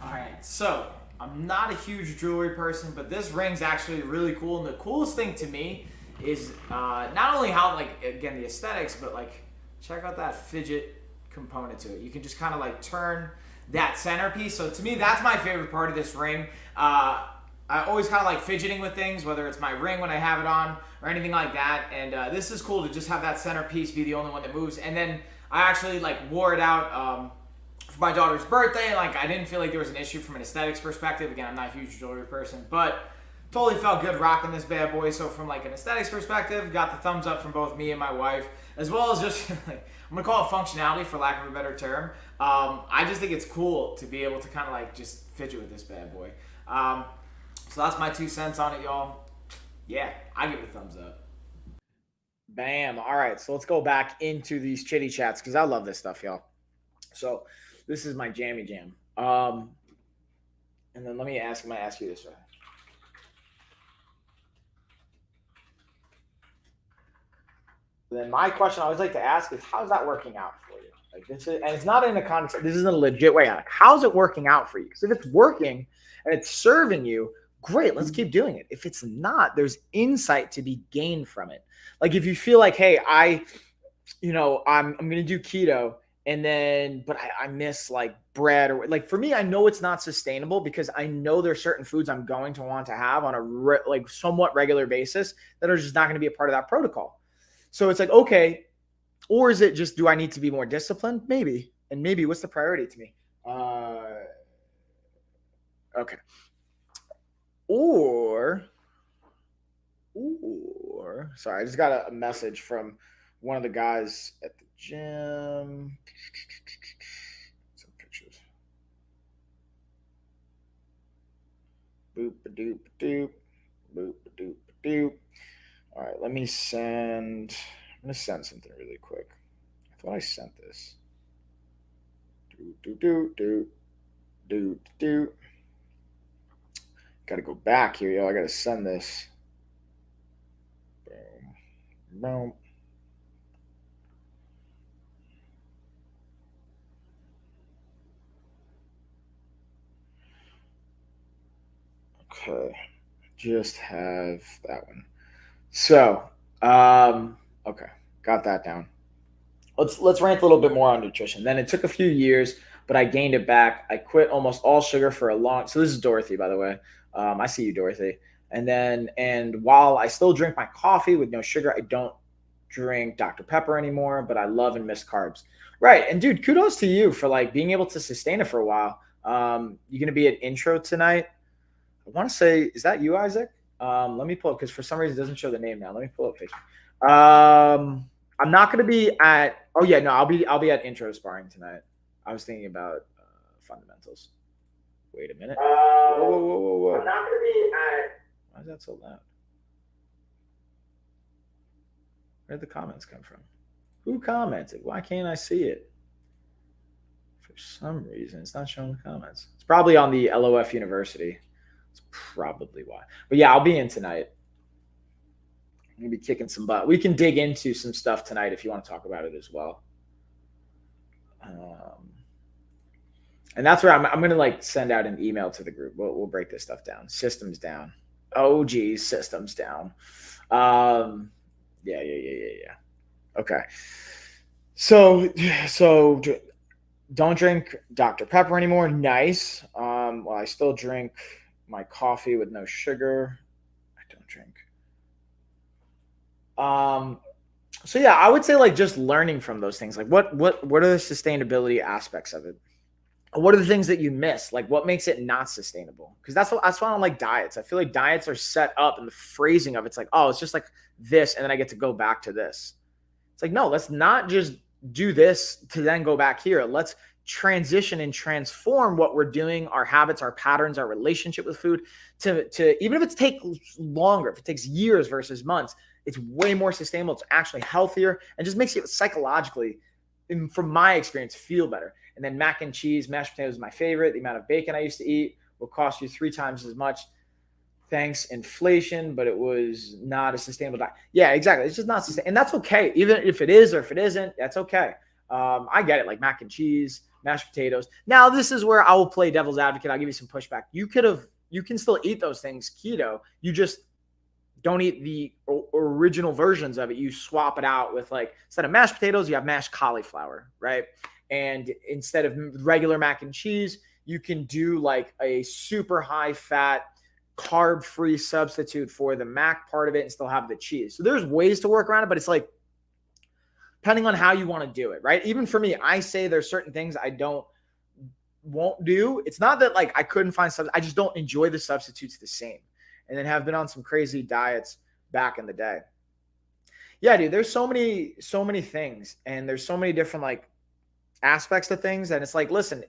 S1: All right, so I'm not a huge jewelry person, but this ring's actually really cool. And the coolest thing to me is not only how, like, again, the aesthetics, but like, check out that fidget component to it. You can just kind of like turn that centerpiece. So to me, that's my favorite part of this ring. I always kind of like fidgeting with things, whether it's my ring when I have it on or anything like that. And this is cool to just have that centerpiece be the only one that moves. And then I actually like wore it out for my daughter's birthday. And like, I didn't feel like there was an issue from an aesthetics perspective. Again, I'm not a huge jewelry person, but totally felt good rocking this bad boy. So from like an aesthetics perspective, got the thumbs up from both me and my wife, as well as just like, I'm gonna call it functionality for lack of a better term. I just think it's cool to be able to kind of like just fidget with this bad boy. So that's my 2 cents on it, y'all. Yeah, I give it a thumbs up. Bam. All right, so let's go back into these chitty chats because I love this stuff, y'all. So this is my jammy jam. And then let me ask you this way. Then my question I always like to ask is, how's that working out for you? Like this is, and it's not in a concept. This isn't a legit way. Like, how's it working out for you? Because if it's working and it's serving you, great, let's keep doing it. If it's not, there's insight to be gained from it. Like if you feel like, hey, I'm gonna do keto, and then but I miss like bread, or like for me, I know it's not sustainable because I know there's certain foods I'm going to want to have on a somewhat regular basis that are just not going to be a part of that protocol. So it's like, okay, or is it just, do I need to be more disciplined? Maybe. And maybe what's the priority to me? Okay. Or, sorry, I just got a message from one of the guys at the gym. Some pictures. Boop-a-doop-a-doop. Boop-a-doop-a-doop. All right, I'm going to send something really quick. I thought I sent this. Do. Got to go back here, yo. I got to send this. Boom. Okay. Just have that one. So, okay. Got that down. Let's rant a little bit more on nutrition. Then it took a few years, but I gained it back. I quit almost all sugar for a long. So this is Dorothy, by the way. I see you, Dorothy. And while I still drink my coffee with no sugar, I don't drink Dr. Pepper anymore, but I love and miss carbs. Right. And dude, kudos to you for like being able to sustain it for a while. You're gonna be at intro tonight. I want to say, is that you, Isaac? Let me pull up because for some reason it doesn't show the name now. Let me pull up Facebook. I'm not gonna be at. Oh yeah, no, I'll be at intro sparring tonight. I was thinking about fundamentals. Wait a minute. Whoa. I'm not gonna be at. Why is that so loud? Where'd the comments come from? Who commented? Why can't I see it? For some reason, it's not showing the comments. It's probably on the LOF University. That's probably why. But yeah, I'll be in tonight. I'm going to be kicking some butt. We can dig into some stuff tonight if you want to talk about it as well. And that's where I'm going to like send out an email to the group. We'll break this stuff down. Systems down. Oh, geez, systems down. Yeah. Okay. So don't drink Dr. Pepper anymore. Nice. Well, I still drink my coffee with no sugar. I don't drink. So yeah, I would say like just learning from those things. Like what are the sustainability aspects of it? What are the things that you miss? Like what makes it not sustainable? Because that's why I don't like diets. I feel like diets are set up and the phrasing of it's like, oh, it's just like this, and then I get to go back to this. It's like, no, let's not just do this to then go back here. Let's transition and transform what we're doing, our habits, our patterns, our relationship with food to even if it takes longer, if it takes years versus months, it's way more sustainable. It's actually healthier and just makes you psychologically, from my experience, feel better. And then mac and cheese, mashed potatoes is my favorite. The amount of bacon I used to eat will cost you 3 times as much. Thanks inflation, but it was not a sustainable diet. Yeah, exactly. It's just not sustainable. And that's okay. Even if it is or if it isn't, that's okay. I get it, like mac and cheese, mashed potatoes. Now, this is where I will play devil's advocate. I'll give you some pushback. You can still eat those things keto. You just don't eat the original versions of it. You swap it out with like, instead of mashed potatoes, you have mashed cauliflower, right? And instead of regular mac and cheese, you can do like a super high fat, carb-free substitute for the mac part of it and still have the cheese. So there's ways to work around it, but it's like, depending on how you want to do it, right? Even for me, I say there's certain things I won't do. It's not that like I couldn't find something. I just don't enjoy the substitutes the same. And then have been on some crazy diets back in the day. Yeah, dude, there's so many things, and there's so many different like aspects of things. And it's like, listen,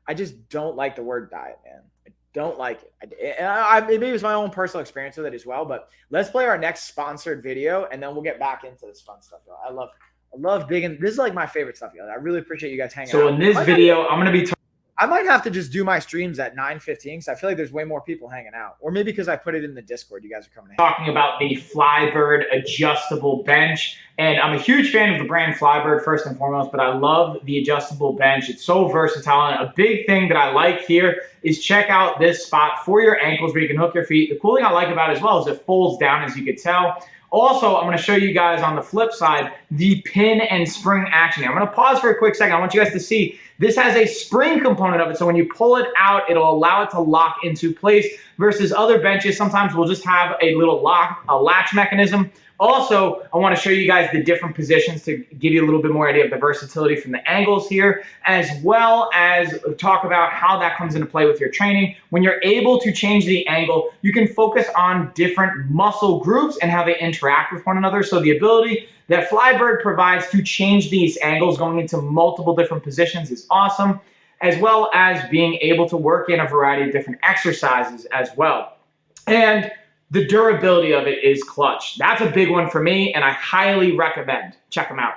S1: I just don't like the word diet, man. I don't like it. Maybe it was my own personal experience with it as well, but let's play our next sponsored video and then we'll get back into this fun stuff. Y'all. I love digging. This is like my favorite stuff, y'all. I really appreciate you guys hanging out.
S3: So in this video, I'm going to be
S1: I might have to just do my streams at 9:15 because I feel like there's way more people hanging out. Or maybe because I put it in the Discord, you guys are coming in.
S3: Talking about the Flybird adjustable bench. And I'm a huge fan of the brand Flybird first and foremost, but I love the adjustable bench. It's so versatile. And a big thing that I like here is check out this spot for your ankles where you can hook your feet. The cool thing I like about it as well is it folds down, as you could tell. Also, I'm going to show you guys on the flip side the pin and spring action. I'm going to pause for a quick second. I want you guys to see this has a spring component of it. So when you pull it out, it'll allow it to lock into place versus other benches. Sometimes we'll just have a little latch mechanism. Also, I want to show you guys the different positions to give you a little bit more idea of the versatility from the angles here, as well as talk about how that comes into play with your training. When you're able to change the angle, you can focus on different muscle groups and how they interact with one another. So the ability that Flybird provides to change these angles going into multiple different positions is awesome, as well as being able to work in a variety of different exercises as well. And the durability of it is clutch. That's a big one for me, and I highly recommend. Check them out.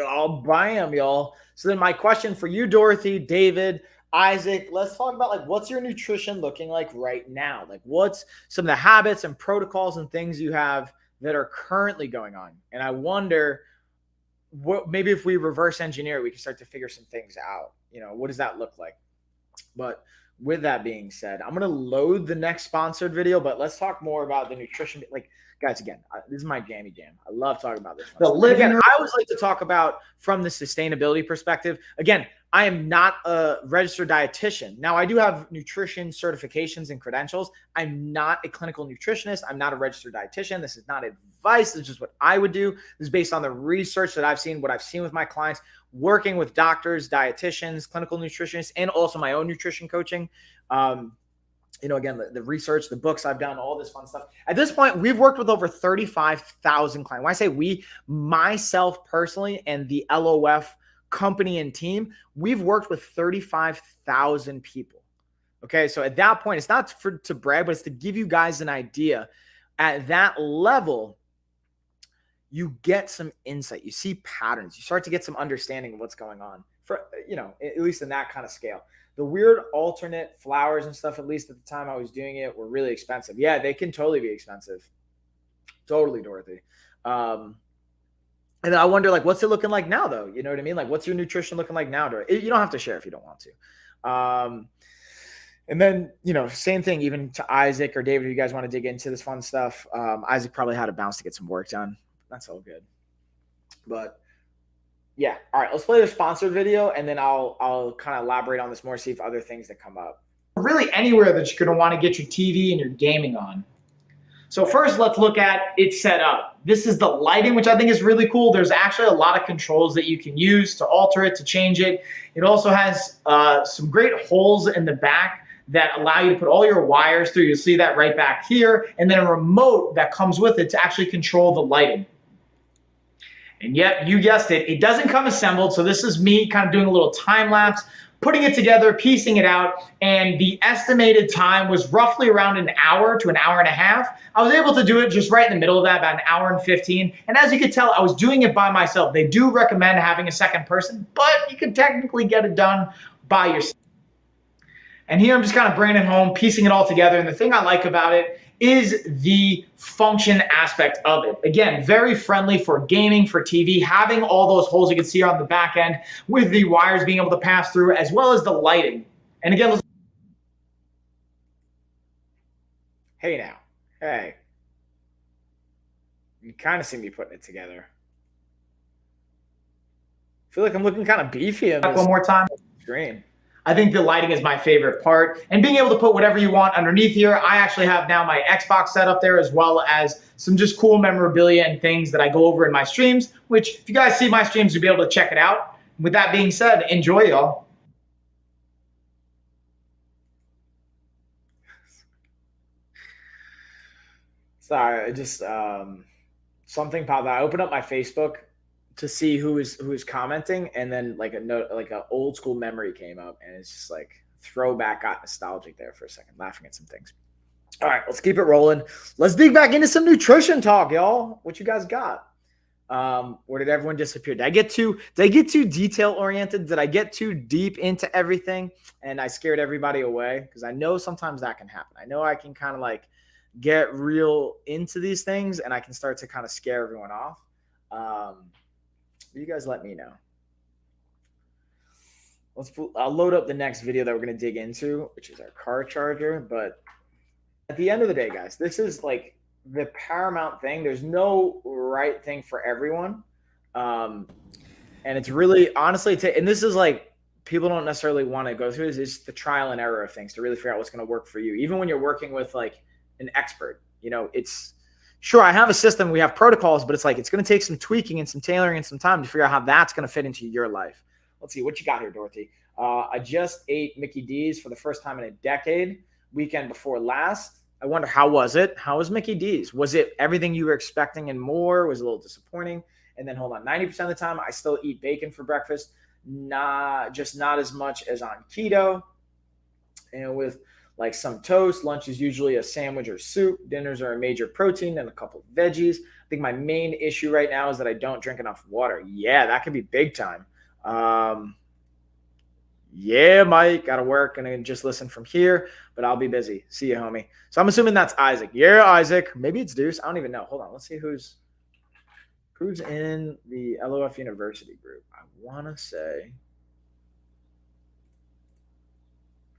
S1: I'll buy them, y'all. So then my question for you, Dorothy, David, Isaac, let's talk about like what's your nutrition looking like right now? Like what's some of the habits and protocols and things you have that are currently going on? And I wonder what maybe if we reverse engineer, we can start to figure some things out. You know, what does that look like? But with that being said, I'm going to load the next sponsored video, but let's talk more about the nutrition. Like, guys, again, this is my jammy jam. I love talking about this.
S3: The living
S1: again,
S3: room.
S1: I always like to talk about from the sustainability perspective. Again, I am not a registered dietitian. Now, I do have nutrition certifications and credentials. I'm not a clinical nutritionist. I'm not a registered dietitian. This is not advice. This is just what I would do. This is based on the research that I've seen, what I've seen with my clients, working with doctors, dietitians, clinical nutritionists, and also my own nutrition coaching. Again, the research, the books I've done, all this fun stuff. At this point, we've worked with over 35,000 clients. When I say we, myself personally, and the LOF company and team, we've worked with 35,000 people. Okay, so at that point, it's not to brag, but it's to give you guys an idea. At that level, you get some insight. You see patterns. You start to get some understanding of what's going on, for at least in that kind of scale. The weird alternate flowers and stuff, at least at the time I was doing it, were really expensive. Yeah, they can totally be expensive. Totally, Dorothy. And then I wonder, like, what's it looking like now, though? You know what I mean? Like, what's your nutrition looking like now, Dorothy? You don't have to share if you don't want to. And then, same thing, even to Isaac or David, if you guys want to dig into this fun stuff. Isaac probably had to bounce to get some work done. That's all good. But yeah. All right. Let's play the sponsored video, and then I'll kind of elaborate on this more, see if other things that come up.
S3: Really anywhere that you're going to want to get your TV and your gaming on. So first, let's look at its setup. This is the lighting, which I think is really cool. There's actually a lot of controls that you can use to alter it, to change it. It also has some great holes in the back that allow you to put all your wires through. You'll see that right back here. And then a remote that comes with it to actually control the lighting. And yep, you guessed it, it doesn't come assembled. So this is me kind of doing a little time lapse, putting it together, piecing it out, and the estimated time was roughly around an hour to an hour and a half. I was able to do it just right in the middle of that, about an hour and 15. And as you can tell, I was doing it by myself. They do recommend having a second person, but you can technically get it done by yourself. And here I'm just kind of bringing it home, piecing it all together. And the thing I like about it is the function aspect of it. Again, very friendly for gaming, for TV, having all those holes you can see on the back end with the wires being able to pass through, as well as the lighting. And again,
S1: hey now, hey. You kind of see me putting it together. I feel like I'm looking kind of beefy on this
S3: one more time.
S1: Screen.
S3: I think the lighting is my favorite part, and being able to put whatever you want underneath here. I actually have now my Xbox set up there, as well as some just cool memorabilia and things that I go over in my streams, which if you guys see my streams, you'll be able to check it out. With that being said, enjoy, y'all.
S1: Sorry, I just something popped out. I opened up my Facebook to see who is commenting, and then like a old school memory came up, and it's just like throwback, got nostalgic there for a second, laughing at some things. All right, let's keep it rolling. Let's dig back into some nutrition talk, y'all. What you guys got? Where did everyone disappear? Did I get too detail oriented? Did I get too deep into everything and I scared everybody away? Because I know sometimes that can happen. I know I can kind of like get real into these things, and I can start to kind of scare everyone off. You guys let me know. I'll load up the next video that we're going to dig into, which is our car charger. But at the end of the day, guys, this is like the paramount thing. There's no right thing for everyone. And it's really, honestly, and this is like, people don't necessarily want to go through this. It's the trial and error of things to really figure out what's going to work for you. Even when you're working with like an expert, it's, sure, I have a system, we have protocols, but it's like, it's going to take some tweaking and some tailoring and some time to figure out how that's going to fit into your life. Let's see, what you got here, Dorothy? I just ate Mickey D's for the first time in a decade, weekend before last. I wonder, how was it? How was Mickey D's? Was it everything you were expecting and more? Was it a little disappointing? And then hold on, 90% of the time, I still eat bacon for breakfast, not as much as on keto. And with like some toast, lunch is usually a sandwich or soup. Dinners are a major protein and a couple of veggies. I think my main issue right now is that I don't drink enough water. Yeah, that could be big time. Yeah, Mike, got to work and just listen from here, but I'll be busy. See you, homie. So I'm assuming that's Isaac. Yeah, Isaac. Maybe it's Deuce. I don't even know. Hold on. Let's see who's in the LOF University group. I want to say.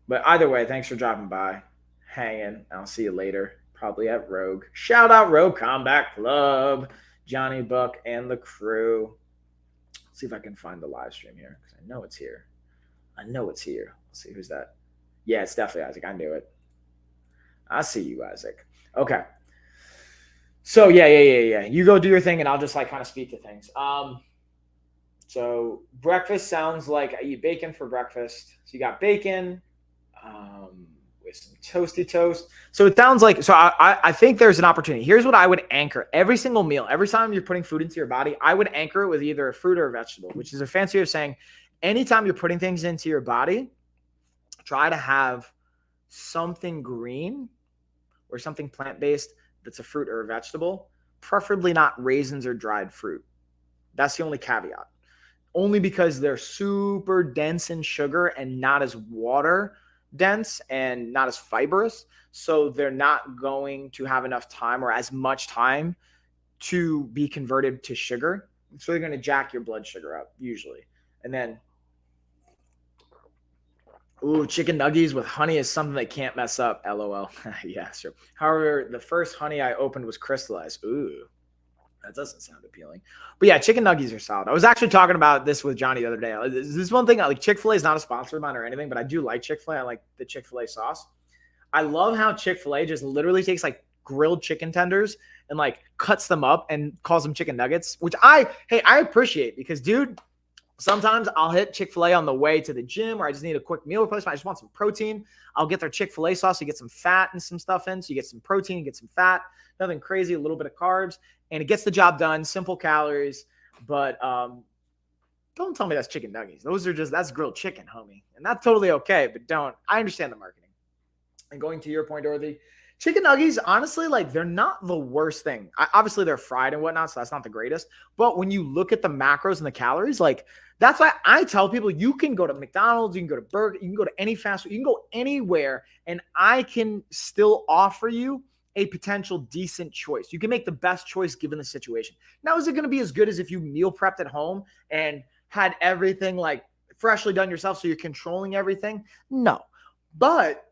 S1: But either way, thanks for dropping by, hanging. I'll see you later. probably at Rogue. Shout out Rogue Combat Club, Johnny Buck and the crew. Let's see if I can find the live stream here because I know it's here. Let's see who's that. Yeah, it's definitely Isaac. I knew it. I see you, Isaac. Okay. So yeah. You go do your thing, and I'll just like kind of speak to things. So breakfast sounds like I eat bacon for breakfast. So you got bacon with some toasty toast. So it sounds like, so I think there's an opportunity. Here's what I would anchor every single meal. Every time you're putting food into your body, I would anchor it with either a fruit or a vegetable, which is a fancy way of saying anytime you're putting things into your body, try to have something green or something plant-based that's a fruit or a vegetable, preferably not raisins or dried fruit. That's the only caveat. Only because they're super dense in sugar and not as water dense and not as fibrous. So they're not going to have enough time or as much time to be converted to sugar. So they're going to jack your blood sugar up usually. And then, ooh, chicken nuggets with honey is something they can't mess up. LOL. Yeah, sure. However, the first honey I opened was crystallized. Ooh. That doesn't sound appealing. But yeah, chicken nuggets are solid. I was actually talking about this with Johnny the other day. This is one thing, like Chick-fil-A is not a sponsor of mine or anything, but I do like Chick-fil-A. I like the Chick-fil-A sauce. I love how Chick-fil-A just literally takes like grilled chicken tenders and like cuts them up and calls them chicken nuggets, which I appreciate because, dude, sometimes I'll hit Chick-fil-A on the way to the gym or I just need a quick meal replacement. I just want some protein. I'll get their Chick-fil-A sauce. You get some fat and some stuff in. So you get some protein, you get some fat, nothing crazy, a little bit of carbs. And it gets the job done, simple calories, but don't tell me that's chicken nuggets. That's grilled chicken, homie. And that's totally okay, but I understand the marketing. And going to your point, Dorothy, chicken nuggets, honestly, like they're not the worst thing. Obviously, they're fried and whatnot, so that's not the greatest. But when you look at the macros and the calories, like that's why I tell people you can go to McDonald's, you can go to Burger, you can go to any fast food, you can go anywhere, and I can still offer you a potential decent choice. You can make the best choice given the situation. Now, is it going to be as good as if you meal prepped at home and had everything like freshly done yourself so you're controlling everything? No. But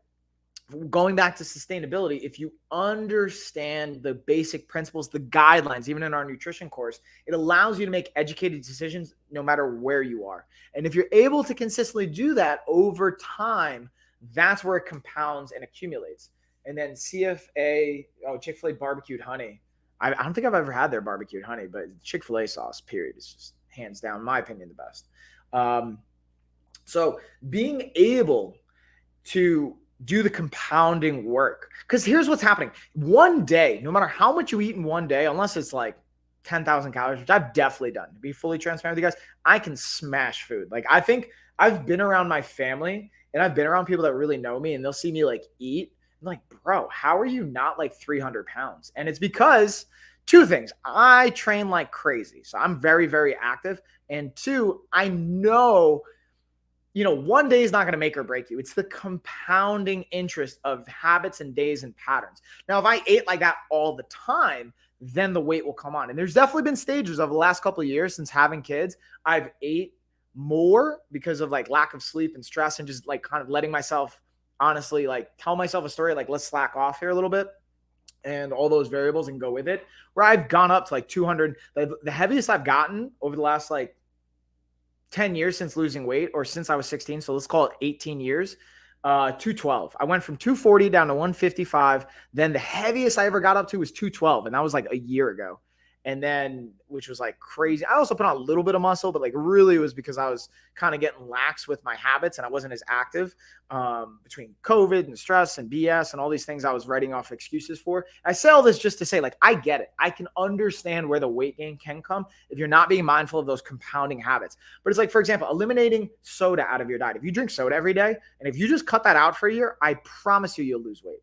S1: going back to sustainability, if you understand the basic principles, the guidelines, even in our nutrition course, it allows you to make educated decisions no matter where you are. And if you're able to consistently do that over time, that's where it compounds and accumulates. And then CFA, Chick-fil-A barbecued honey. I don't think I've ever had their barbecued honey, but Chick-fil-A sauce, period, is just hands down, in my opinion, the best. So being able to do the compounding work, because here's what's happening. One day, no matter how much you eat in one day, unless it's like 10,000 calories, which I've definitely done, to be fully transparent with you guys, I can smash food. Like I think I've been around my family and I've been around people that really know me and they'll see me like eat. I'm like, bro, how are you not like 300 pounds? And it's because two things. I train like crazy. So I'm very, very active. And two, I know, one day is not going to make or break you. It's the compounding interest of habits and days and patterns. Now, if I ate like that all the time, then the weight will come on. And there's definitely been stages over the last couple of years since having kids. I've ate more because of like lack of sleep and stress and just like kind of letting myself honestly, like tell myself a story, like let's slack off here a little bit and all those variables and go with it, where I've gone up to like 200. The heaviest I've gotten over the last like 10 years since losing weight or since I was 16. So let's call it 18 years, 212. I went from 240 down to 155. Then the heaviest I ever got up to was 212. And that was like a year ago. And then, which was like crazy. I also put on a little bit of muscle, but like really it was because I was kind of getting lax with my habits and I wasn't as active between COVID and stress and BS and all these things I was writing off excuses for. I say all this just to say, like, I get it. I can understand where the weight gain can come if you're not being mindful of those compounding habits. But it's like, for example, eliminating soda out of your diet. If you drink soda every day and if you just cut that out for a year, I promise you'll lose weight.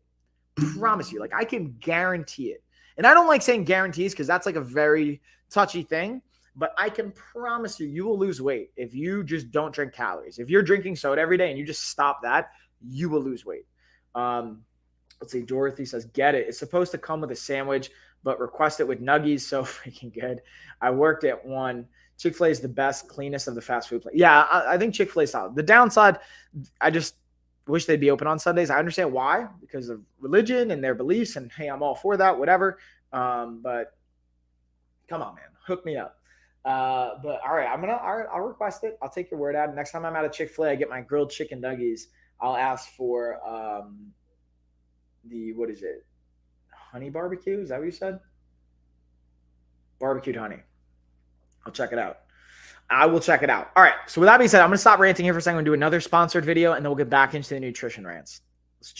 S1: Promise you. Like, I can guarantee it. And I don't like saying guarantees because that's like a very touchy thing, but I can promise you will lose weight if you just don't drink calories. If you're drinking soda every day and you just stop that, you will lose weight. Let's see. Dorothy says, get it. It's supposed to come with a sandwich, but request it with nuggies. So freaking good. I worked at one. Chick-fil-A is the best, cleanest of the fast food place. Yeah, I think Chick-fil-A is solid. The downside, wish they'd be open on Sundays. I understand why, because of religion and their beliefs, and hey, I'm all for that, whatever. But come on, man, hook me up. But all right, I'll request it. I'll take your word at it. Next time I'm at a Chick-fil-A, I get my grilled chicken nuggies. I'll ask for what is it? Honey barbecue? Is that what you said? Barbecued honey. I'll check it out. I will check it out. All right. So with that being said, I'm going to stop ranting here for a second. I'm going to do another sponsored video, and then we'll get back into the nutrition rants.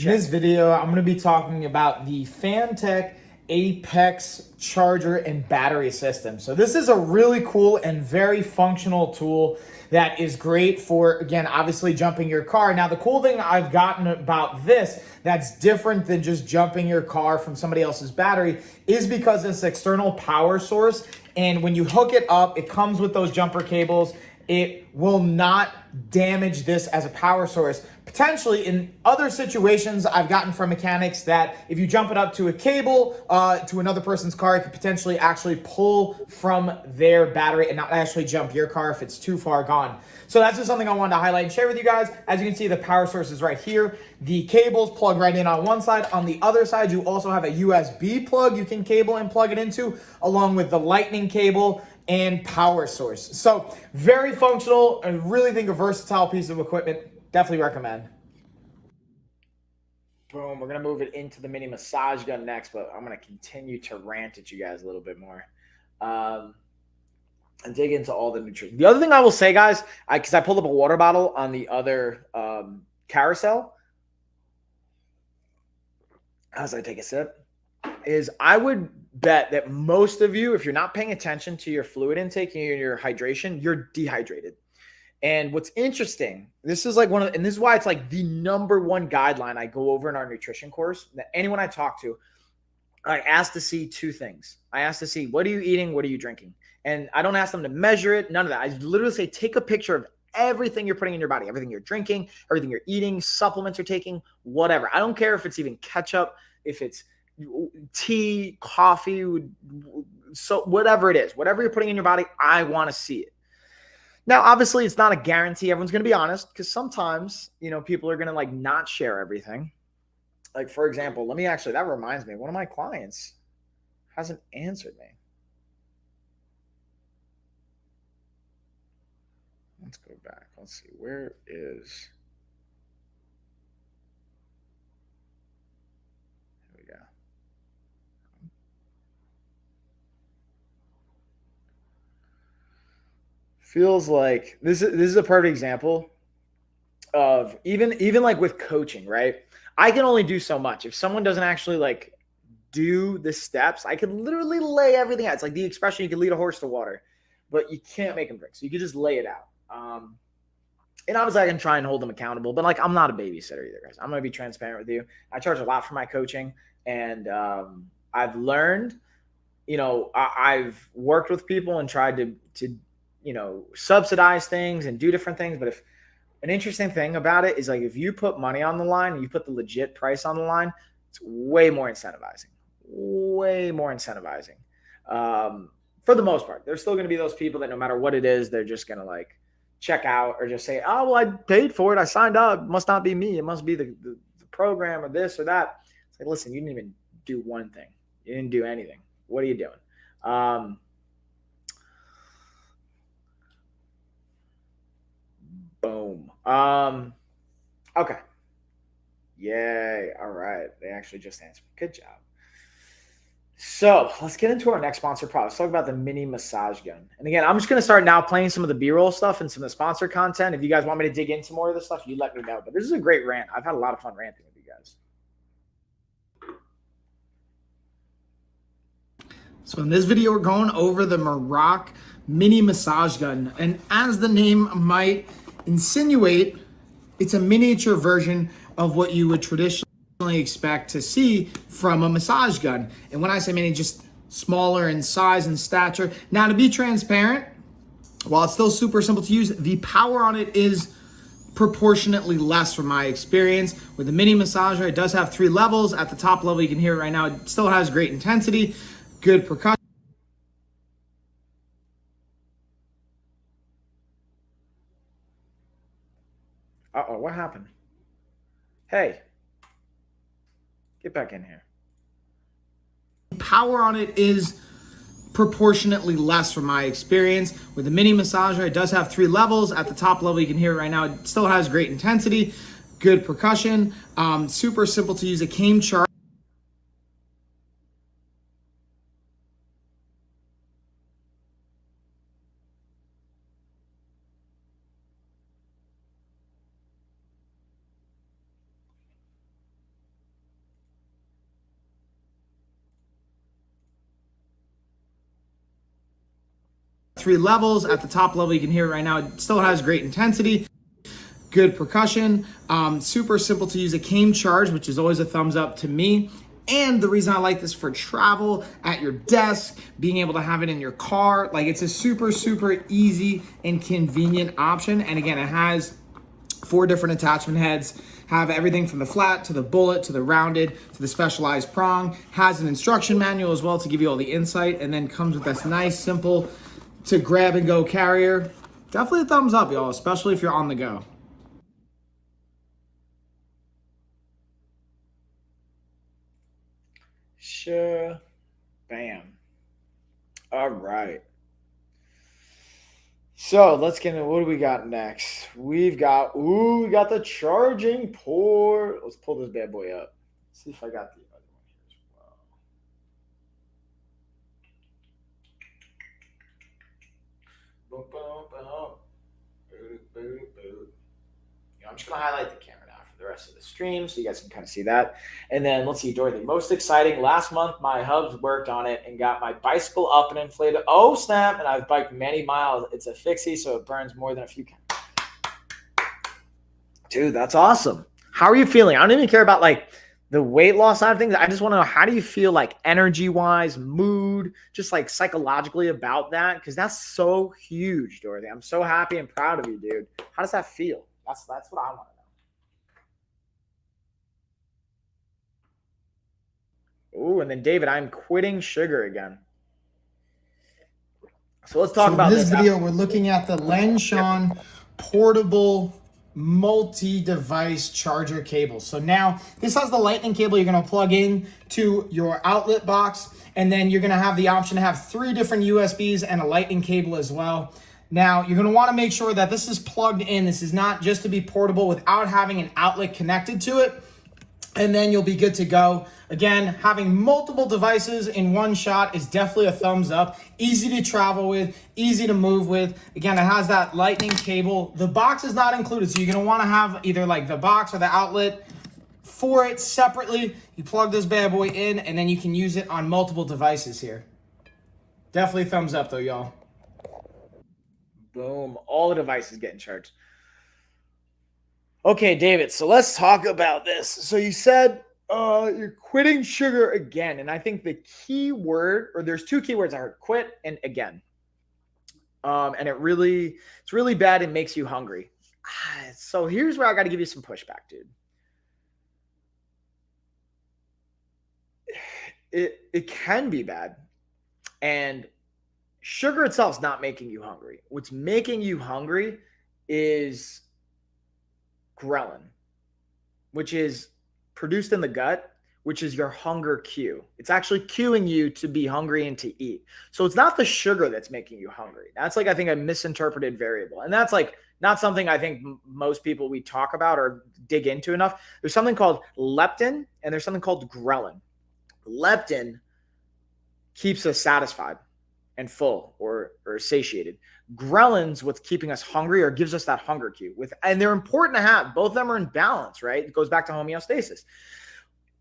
S2: In this video, I'm going to be talking about the Fantech Apex charger and battery system. So this is a really cool and very functional tool that is great for, again, obviously jumping your car. Now, the cool thing I've gotten about this that's different than just jumping your car from somebody else's battery is because it's an external power source. And when you hook it up, it comes with those jumper cables. It will not damage this as a power source. Potentially in other situations, I've gotten from mechanics that if you jump it up to a cable to another person's car, it could potentially actually pull from their battery and not actually jump your car if it's too far gone. So that's just something I wanted to highlight and share with you guys. As you can see, the power source is right here. The cables plug right in on one side. On the other side, you also have a USB plug you can cable and plug it into, along with the lightning cable and power source. So very functional. I really think a versatile piece of equipment. Definitely recommend.
S1: Boom. We're going to move it into the mini massage gun next, but I'm going to continue to rant at you guys a little bit more. And dig into all the nutrition. The other thing I will say, guys, because I pulled up a water bottle on the other carousel as I take a sip, is I would bet that most of you, if you're not paying attention to your fluid intake and your hydration, you're dehydrated. And what's interesting, this is like and this is why it's like the number one guideline I go over in our nutrition course that anyone I talk to, I ask to see two things. I ask to see, what are you eating? What are you drinking? And I don't ask them to measure it. None of that. I literally say, take a picture of everything you're putting in your body, everything you're drinking, everything you're eating, supplements you're taking, whatever. I don't care if it's even ketchup, if it's tea, coffee, so whatever it is, whatever you're putting in your body, I want to see it. Now, obviously, it's not a guarantee. Everyone's going to be honest, because sometimes, people are going to like not share everything. Like, for example, that reminds me, one of my clients hasn't answered me. Let's go back. Let's see. Where is... Here we go. Feels like this is a perfect example of even like with coaching, right? I can only do so much. If someone doesn't actually like do the steps, I could literally lay everything out. It's like the expression, you can lead a horse to water, but you can't make them drink. So you can just lay it out. And obviously I can try and hold them accountable, but like, I'm not a babysitter either, guys. I'm going to be transparent with you. I charge a lot for my coaching, and I've learned, I've worked with people and tried to subsidize things and do different things. But if an interesting thing about it is, like, if you put money on the line and you put the legit price on the line, it's way more incentivizing, for the most part. There's still going to be those people that no matter what it is, they're just going to like check out or just say, oh, well, I paid for it. I signed up. It must not be me. It must be the program or this or that. It's like, listen, you didn't even do one thing. You didn't do anything. What are you doing? Boom. Okay. Yay. All right. They actually just answered. Good job. So let's get into our next sponsor product. Let's talk about the mini massage gun. And again, I'm just going to start now playing some of the B-roll stuff and some of the sponsor content. If you guys want me to dig into more of this stuff, you let me know. But this is a great rant. I've had a lot of fun ranting with you guys.
S2: So in this video, we're going over the Merock mini massage gun. And as the name might insinuate, it's a miniature version of what you would traditionally expect to see from a massage gun. And when I say mini, just smaller in size and stature. Now, to be transparent, while it's still super simple to use, the power on it is proportionately less from my experience. With the mini massager, it does have 3 levels. At the top level, you can hear it right now, it still has great intensity, good percussion.
S1: Uh-oh, what happened? Hey, get back in here.
S2: Power on it is proportionately less from my experience. With the mini massager, it does have 3 levels. At the top level, you can hear it right now. It still has great intensity, good percussion, super simple to use. It came charged. Three levels. At the top level, you can hear it right now. It still has great intensity, good percussion, super simple to use. It came charged, which is always a thumbs up to me. And the reason I like this for travel, at your desk, being able to have it in your car, like it's a super, super easy and convenient option. And again, it has 4 different attachment heads, have everything from the flat to the bullet to the rounded to the specialized prong, has an instruction manual as well to give you all the insight, and then comes with this nice, simple to grab and go carrier. Definitely a thumbs up, y'all, especially if you're on the go.
S1: Sure. Bam. All right. So let's get into what do we got next? We got the charging port. Let's pull this bad boy up. Let's see if I got the other one here as well. Boom, boom, boom. Boom, boom, boom. I'm just gonna highlight the camera now for the rest of the stream so you guys can kind of see that. And then let's see, Dorothy. Most exciting, last month my hubs worked on it and got my bicycle up and inflated. Oh snap! And I've biked many miles. It's a fixie, so it burns more than a few calories. Dude, that's awesome. How are you feeling? I don't even care about like the weight loss side of things. I just want to know, how do you feel like energy wise, mood, just like psychologically about that? Because that's so huge, Dorothy. I'm so happy and proud of you, dude. How does that feel? That's what I want to know. Ooh, and then David, I'm quitting sugar again. So let's talk about
S2: this video. We're looking at the Lenshan portable multi-device charger cable. So now this has the lightning cable you're going to plug in to your outlet box, and then you're going to have the option to have 3 different USBs and a lightning cable as well. Now, you're going to want to make sure that this is plugged in. This is not just to be portable without having an outlet connected to it, and then you'll be good to go. Again, having multiple devices in one shot is definitely a thumbs up. Easy to travel with, easy to move with. Again, it has that lightning cable. The box is not included, so you're going to want to have either like the box or the outlet for it separately. You plug this bad boy in, and then you can use it on multiple devices here. Definitely thumbs up though, y'all.
S1: Boom. All the devices getting charged. Okay, David, so let's talk about this. So you said you're quitting sugar again. And I think the key word, or there's 2 keywords I heard: quit and again. And it's really bad. It makes you hungry. So here's where I got to give you some pushback, dude. It can be bad. And sugar itself is not making you hungry. What's making you hungry is ghrelin, which is produced in the gut, which is your hunger cue. It's actually cueing you to be hungry and to eat. So it's not the sugar that's making you hungry. That's like, I think, a misinterpreted variable. And that's like not something I think most people we talk about or dig into enough. There's something called leptin and there's something called ghrelin. Leptin keeps us satisfied and full or satiated. Ghrelin's what's keeping us hungry or gives us that hunger cue. And they're important to have. Both of them are in balance, right? It goes back to homeostasis.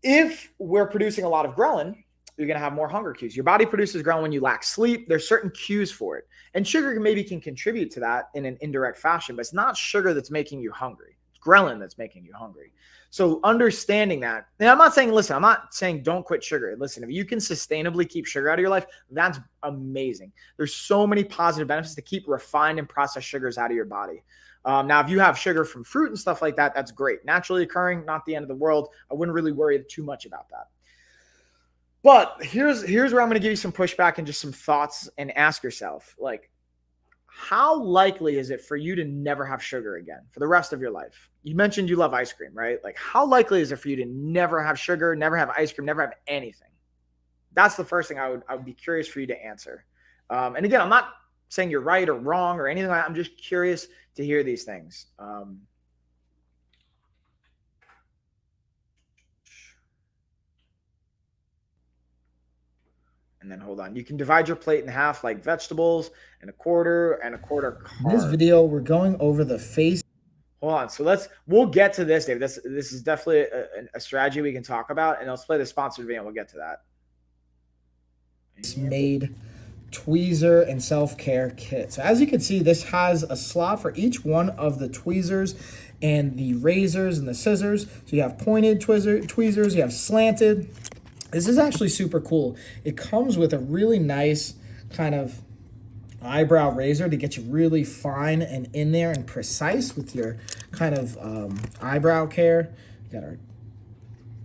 S1: If we're producing a lot of ghrelin, you're going to have more hunger cues. Your body produces ghrelin when you lack sleep. There's certain cues for it. And sugar maybe can contribute to that in an indirect fashion, but it's not sugar that's making you hungry. It's ghrelin that's making you hungry. So understanding that, and I'm not saying don't quit sugar. Listen, if you can sustainably keep sugar out of your life, that's amazing. There's so many positive benefits to keep refined and processed sugars out of your body. Now, if you have sugar from fruit and stuff like that, that's great. Naturally occurring, not the end of the world. I wouldn't really worry too much about that. But here's where I'm going to give you some pushback and just some thoughts and ask yourself, like, how likely is it for you to never have sugar again for the rest of your life? You mentioned you love ice cream, right? Like, how likely is it for you to never have sugar, never have ice cream, never have anything? That's the first thing I would be curious for you to answer. And again, I'm not saying you're right or wrong or anything like that. I'm just curious to hear these things. And then hold on. You can divide your plate in half like vegetables and a quarter carbs.
S2: In this video, we're going over the face.
S1: Hold on. So we'll get to this, Dave. This is definitely a strategy we can talk about, and let's play the sponsored video and we'll get to that.
S2: Made tweezer and self-care kit. So as you can see, this has a slot for each one of the tweezers and the razors and the scissors. So you have pointed tweezers, you have slanted. This is actually super cool. It comes with a really nice kind of eyebrow razor to get you really fine and in there and precise with your kind of eyebrow care. We got our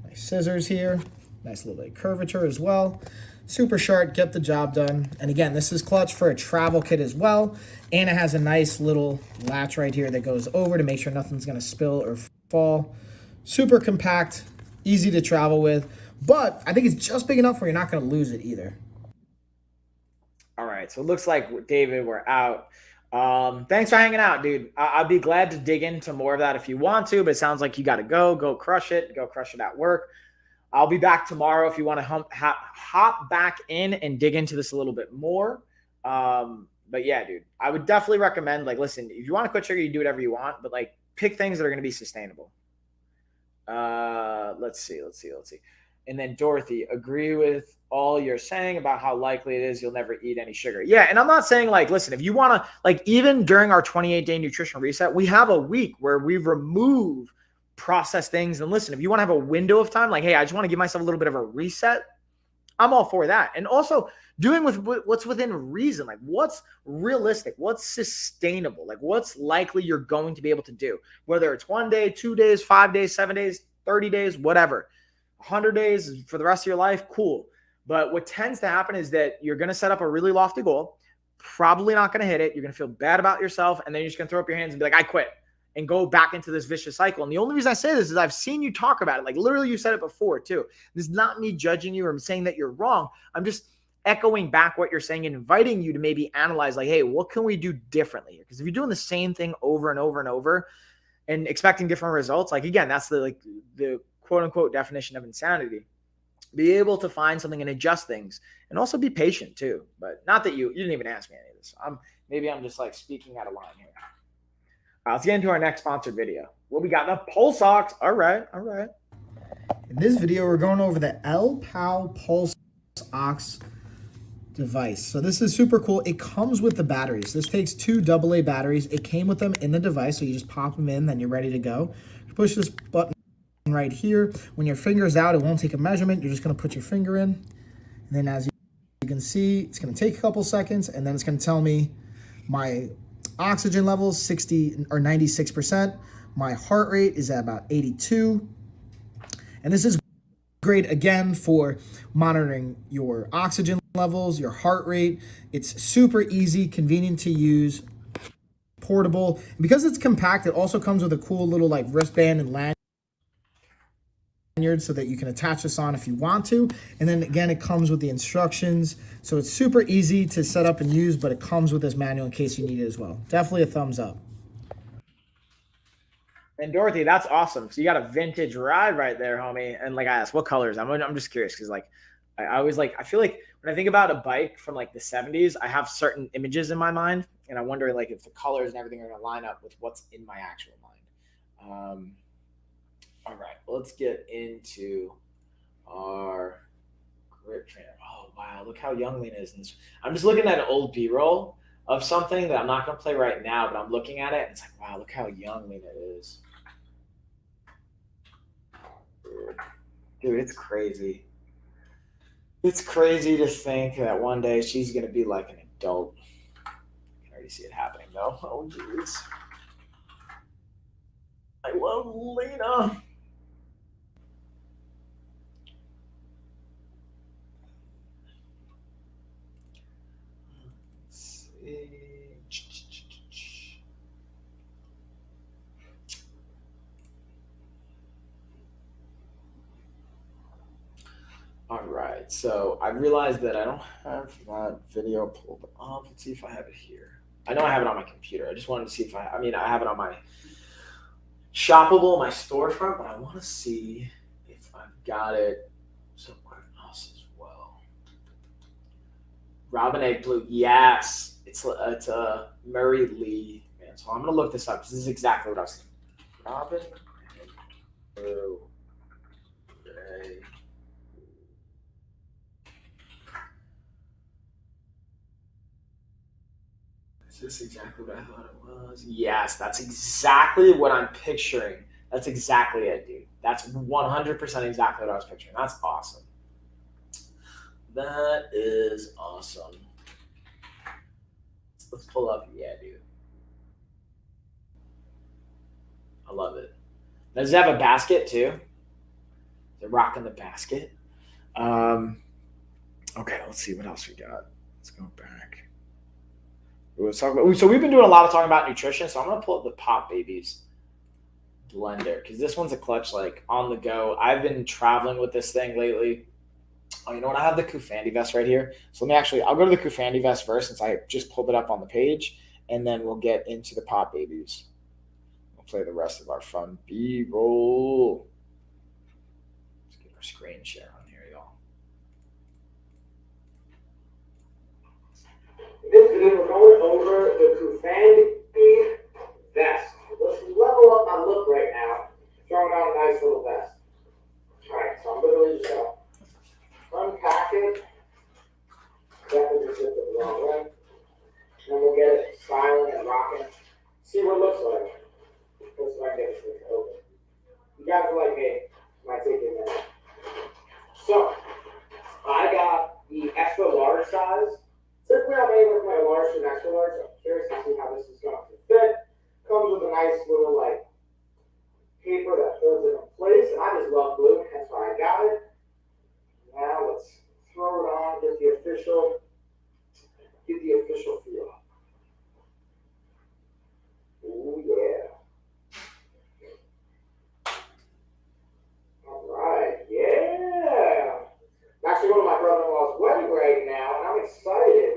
S2: nice scissors here, nice little bit of curvature as well. Super sharp, get the job done. And again, this is clutch for a travel kit as well. And it has a nice little latch right here that goes over to make sure nothing's gonna spill or fall. Super compact, easy to travel with, but I think it's just big enough where you're not gonna lose it either.
S1: All right, so it looks like, David, we're out. Thanks for hanging out, dude. I'd be glad to dig into more of that if you want to, but it sounds like you gotta go crush it at work. I'll be back tomorrow if you want to hop back in and dig into this a little bit more. But yeah, dude, I would definitely recommend, like, listen, if you want to quit sugar, you do whatever you want, but like pick things that are going to be sustainable. Let's see. And then Dorothy, agree with all you're saying about how likely it is you'll never eat any sugar. Yeah. And I'm not saying, like, listen, if you want to, like, even during our 28-day nutrition reset, we have a week where we remove process things. And listen, if you want to have a window of time, like, hey, I just want to give myself a little bit of a reset, I'm all for that. And also doing with what's within reason, like what's realistic, what's sustainable, like what's likely you're going to be able to do, whether it's 1 day, 2 days, 5 days, 7 days, 30 days, whatever, 100 days for the rest of your life. Cool. But what tends to happen is that you're going to set up a really lofty goal, probably not going to hit it. You're going to feel bad about yourself. And then you're just going to throw up your hands and be like, I quit, and go back into this vicious cycle. And the only reason I say this is I've seen you talk about it. Like, literally, you said it before too. This is not me judging you or saying that you're wrong. I'm just echoing back what you're saying and inviting you to maybe analyze, like, hey, what can we do differently here? Because if you're doing the same thing over and over and over and expecting different results, like, again, that's the quote unquote definition of insanity. Be able to find something and adjust things, and also be patient too. But not that you didn't even ask me any of this. Maybe I'm just like speaking out of line here. Let's get into our next sponsored video. What we got? The Pulse Ox. All right.
S2: In this video, we're going over the LPOW Pulse Ox device. So this is super cool. It comes with the batteries. This takes 2 AA batteries. It came with them in the device, so you just pop them in, then you're ready to go. You push this button right here. When your finger's out, it won't take a measurement. You're just going to put your finger in. And then as you can see, it's going to take a couple seconds, and then it's going to tell me my oxygen levels 60 or 96%. My heart rate is at about 82. And this is great, again, for monitoring your oxygen levels, your heart rate. It's super easy, convenient to use, portable. And because it's compact, it also comes with a cool little like wristband and lanyard so that you can attach this on if you want to. And then again, it comes with the instructions. So it's super easy to set up and use, but it comes with this manual in case you need it as well. Definitely a thumbs up.
S1: And Dorothy, that's awesome. So you got a vintage ride right there, homie. And like I asked, what colors? I'm just curious because like I always like, I feel like when I think about a bike from like the 70s, I have certain images in my mind, and I wonder like if the colors and everything are going to line up with what's in my actual mind. All right, let's get into our grip trainer. Oh wow, look how young Lena is in this. I'm just looking at an old B-roll of something that I'm not going to play right now, but I'm looking at it and it's like, wow, look how young Lena is. Dude, it's crazy. It's crazy to think that one day she's going to be like an adult. I can already see it happening though. Oh jeez. I love Lena. Let's see. right, so I realized that I don't have that video pulled up. Let's see if I have it here. I know I have it on my computer. I just wanted to see if I have it on my shoppable, my storefront, but I want to see if I've got it somewhere else as well. Robin Egg Blue, yes, it's Murray Lee, man. So I'm gonna look this up because this is exactly what I was thinking. Robin Egg Blue. Okay. Is this exactly what I thought it was? Yes, that's exactly what I'm picturing. That's exactly it, dude. That's 100% exactly what I was picturing. That's awesome. That is awesome. Let's pull up. Yeah, dude. I love it. Does it have a basket too? They're rocking the basket. Okay, let's see what else we got. Let's go back. So we've been doing a lot of talking about nutrition. So I'm gonna pull up the Pop Babies blender because this one's a clutch, like on the go. I've been traveling with this thing lately. Oh, you know what? I have the Kufandi vest right here. So I'll go to the Kufandi vest first since I just pulled it up on the page, and then we'll get into the Pop Babies. We'll play the rest of our fun B-roll. Let's get our screen share on here, y'all.
S4: This video, we're going over the Kufandi vest. Let's level up my look right now. Throwing out a nice little vest. Alright, so I'm literally just going to unpack it. Definitely just zip it the wrong way. And then we'll get it styling and rocking. See what it looks like. Let's see if I can get this thing open. You guys are like me. Might take a minute. So, I got the extra large size. Typically, I'm aiming with my large and extra large. So I'm curious to see how this is going to fit. Comes with a nice little paper that holds it in place, and I just love blue, hence why I got it. Now let's throw it on, get the official feel. Ooh yeah. All right, yeah. I'm actually going to my brother-in-law's wedding right now, and I'm excited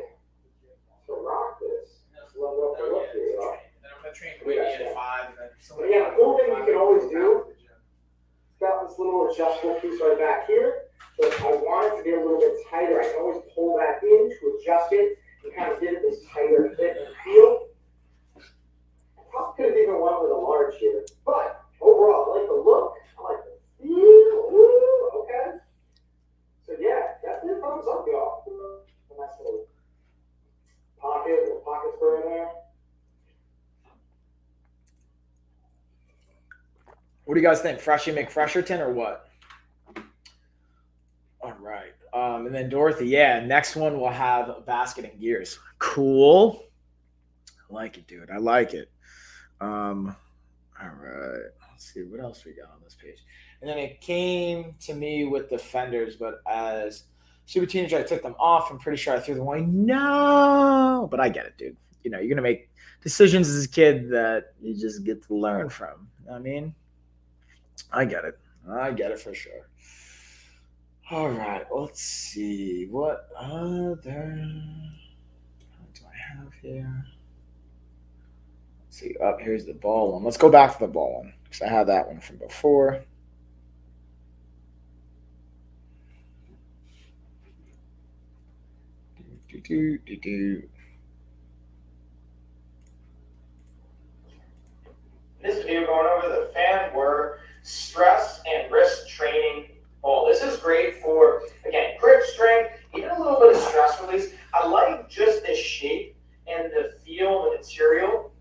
S4: to rock this. Just love up the look here, y'all.
S1: Then I'm gonna train Whitney at 5. And then
S4: Yeah, the cool thing you can always do, it's got this little adjustable piece right back here. So if I want it to be a little bit tighter, I can always pull that in to adjust it and kind of give it this tighter fit and feel. I probably could have even went with a large here, but overall, I like the look. I like the feel. Ooh, okay. So yeah, definitely a thumbs up, y'all. A nice little pocket spur in there.
S1: What do you guys think? Freshy McFresherton or what? All right. And then Dorothy, yeah, next one we'll have basket and gears. Cool. I like it, dude. I like it. All right. Let's see what else we got on this page. And then it came to me with the fenders, but as super teenager, I took them off. I'm pretty sure I threw them away. No, but I get it, dude. You know, you're gonna make decisions as a kid that you just get to learn from. You know what I mean, I get it. I get it for sure. All right, let's see. What other do I have here? Let's see. Up here's the ball one. Let's go back to the ball one because I had that one from before.
S4: This video going over the FanWord stress and wrist training ball. This is great for, again, grip strength, even a little bit of stress release. I like just the shape and the feel, the material.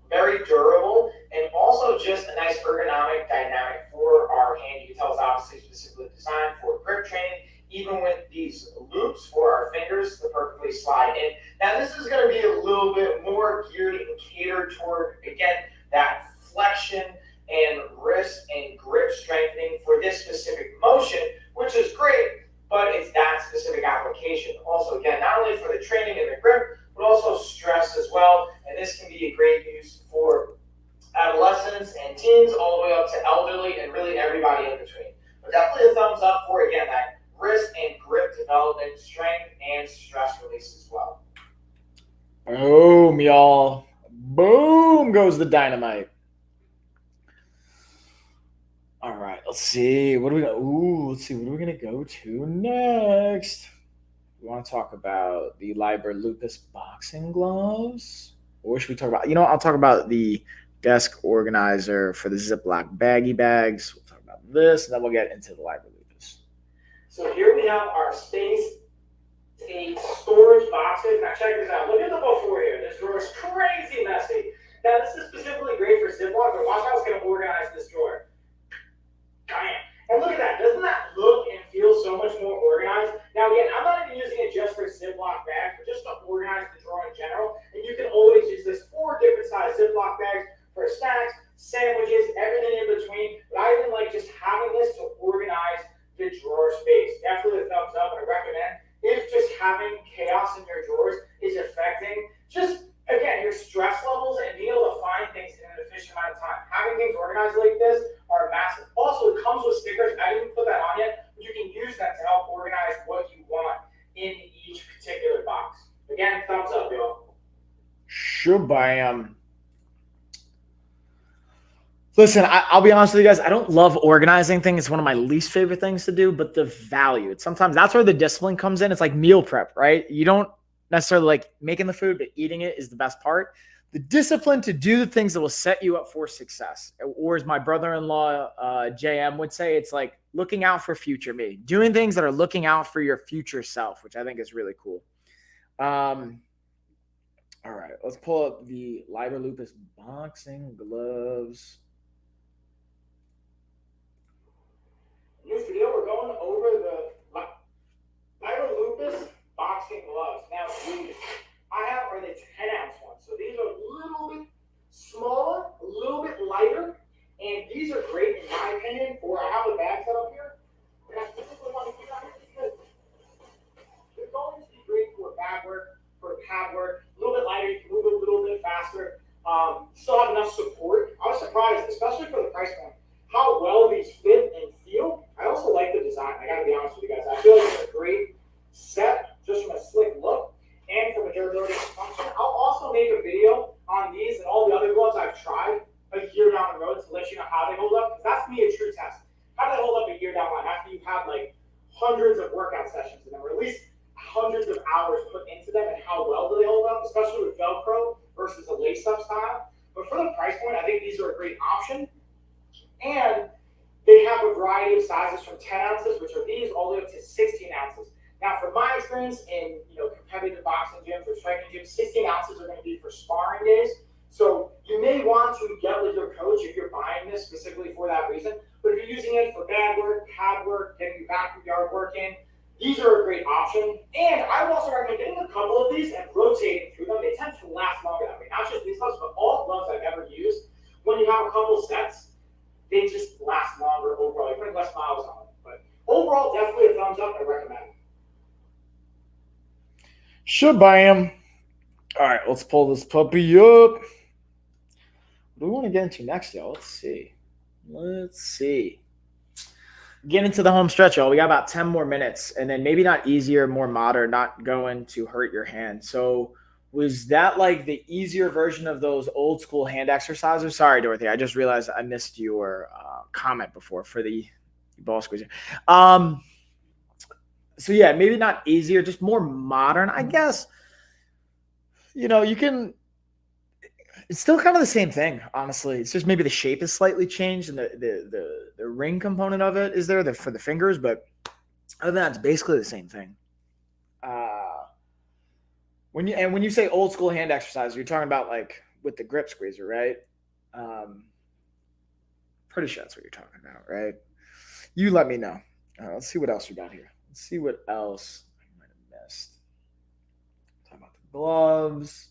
S4: Very durable, and also just a nice ergonomic dynamic for our hand. You can tell it's obviously specifically designed for grip training, even with these loops for our fingers to perfectly slide in. Now, this is going to be a little bit more geared and catered toward, again, that flexion and wrist and grip strengthening for this specific motion, which is great, but it's that specific application. Also, again, not only for the training and the grip, but also stress as well. And this can be a great use for adolescents and teens all the way up to elderly and really everybody in between. But definitely a thumbs up for, again, that wrist and
S1: Boom, y'all. Boom goes the dynamite. All right, let's see. What are we let's see. What are we gonna go to next? We want to talk about the Liber Lupus boxing gloves, or should we talk about? I'll talk about the desk organizer for the Ziploc baggy bags. We'll talk about this, and then we'll get into the Liber Lupus.
S4: So here we have our Space 8 storage boxes. Now check this out. Look at the before here. This drawer is crazy messy. Now this is specifically great for Ziploc, but watch how it's going to organize this drawer. Bam. And look at that. Doesn't that look and feel so much more organized? Now again, I'm not even using it just for Ziploc bags, but just to organize the drawer in general. And you can always use this 4 different size Ziploc bags for snacks, sandwiches, everything in between. But I even like just having this to organize the drawer space. Definitely a thumbs up, and I recommend if just having chaos in your drawers is affecting just, again, your stress levels and being able to find things in an efficient amount of time. Having things organized like this are massive. Also, it comes with stickers. I didn't put that on yet, but you can use that to help organize what you want in each particular box. Again, thumbs up, y'all.
S1: Shabam. Listen, I'll be honest with you guys. I don't love organizing things. It's one of my least favorite things to do, but the value, sometimes that's where the discipline comes in. It's like meal prep, right? You don't necessarily like making the food, but eating it is the best part. The discipline to do the things that will set you up for success. Or as my brother-in-law, JM would say, it's like looking out for future me, doing things that are looking out for your future self, which I think is really cool. All right, let's pull up the Liber Lupus boxing gloves.
S4: In this video, we're going over the Liber Lupus boxing gloves. Now, these I have are the 10-ounce ones. So these are a little bit smaller, a little bit lighter, and these are great, in my opinion, for, I have the bag set up here. And I typically want to keep out here because they're going to be great for bag work, for pad work, a little bit lighter, you can move it a little bit faster, still have enough support. I was surprised, especially for the price point, how well these fit and feel. I also like the design. I gotta be honest with you guys. I feel like it's a great set just from a slick look and from a durability and function. I'll also make a video on these and all the other gloves I've tried a year down the road to let you know how they hold up. Because that's to me a true test. How do they hold up a year down the line after you've had like hundreds of workout sessions in them, or at least hundreds of hours put into them, and how well do they hold up, especially with Velcro versus a lace-up style. But for the price point, I think these are a great option. And they have a variety of sizes from 10 ounces, which are these, all the way up to 16 ounces. Now, from my experience in competitive boxing gyms or striking gyms, 16 ounces are going to be for sparring days. So you may want to get with your coach if you're buying this specifically for that reason. But if you're using it for bag work, pad work, getting your backyard work in, these are a great option. And I would also recommend getting a couple of these and rotating through them. They tend to last longer that way. Not just these gloves, but all gloves I've ever used. When you have a couple sets, they just last longer overall. You're putting less miles on them. But overall, definitely a thumbs up. I recommend it.
S1: Shabam. All right, let's pull this puppy up. What do we want to get into next, y'all? Let's see. Get into the home stretch, y'all. We got about 10 more minutes, and then maybe not easier, more modern, not going to hurt your hand. So was that like the easier version of those old school hand exercises? Sorry, Dorothy. I just realized I missed your comment before for the ball squeezer. So yeah, maybe not easier, just more modern, I guess. You can. It's still kind of the same thing, honestly. It's just maybe the shape is slightly changed, and the ring component of it is there for the fingers, but other than that, it's basically the same thing. When you say old school hand exercise, you're talking about like with the grip squeezer, right? Pretty sure that's what you're talking about, right? You let me know. Let's see what else we got here. Let's see what else I might have missed. Talk about the gloves.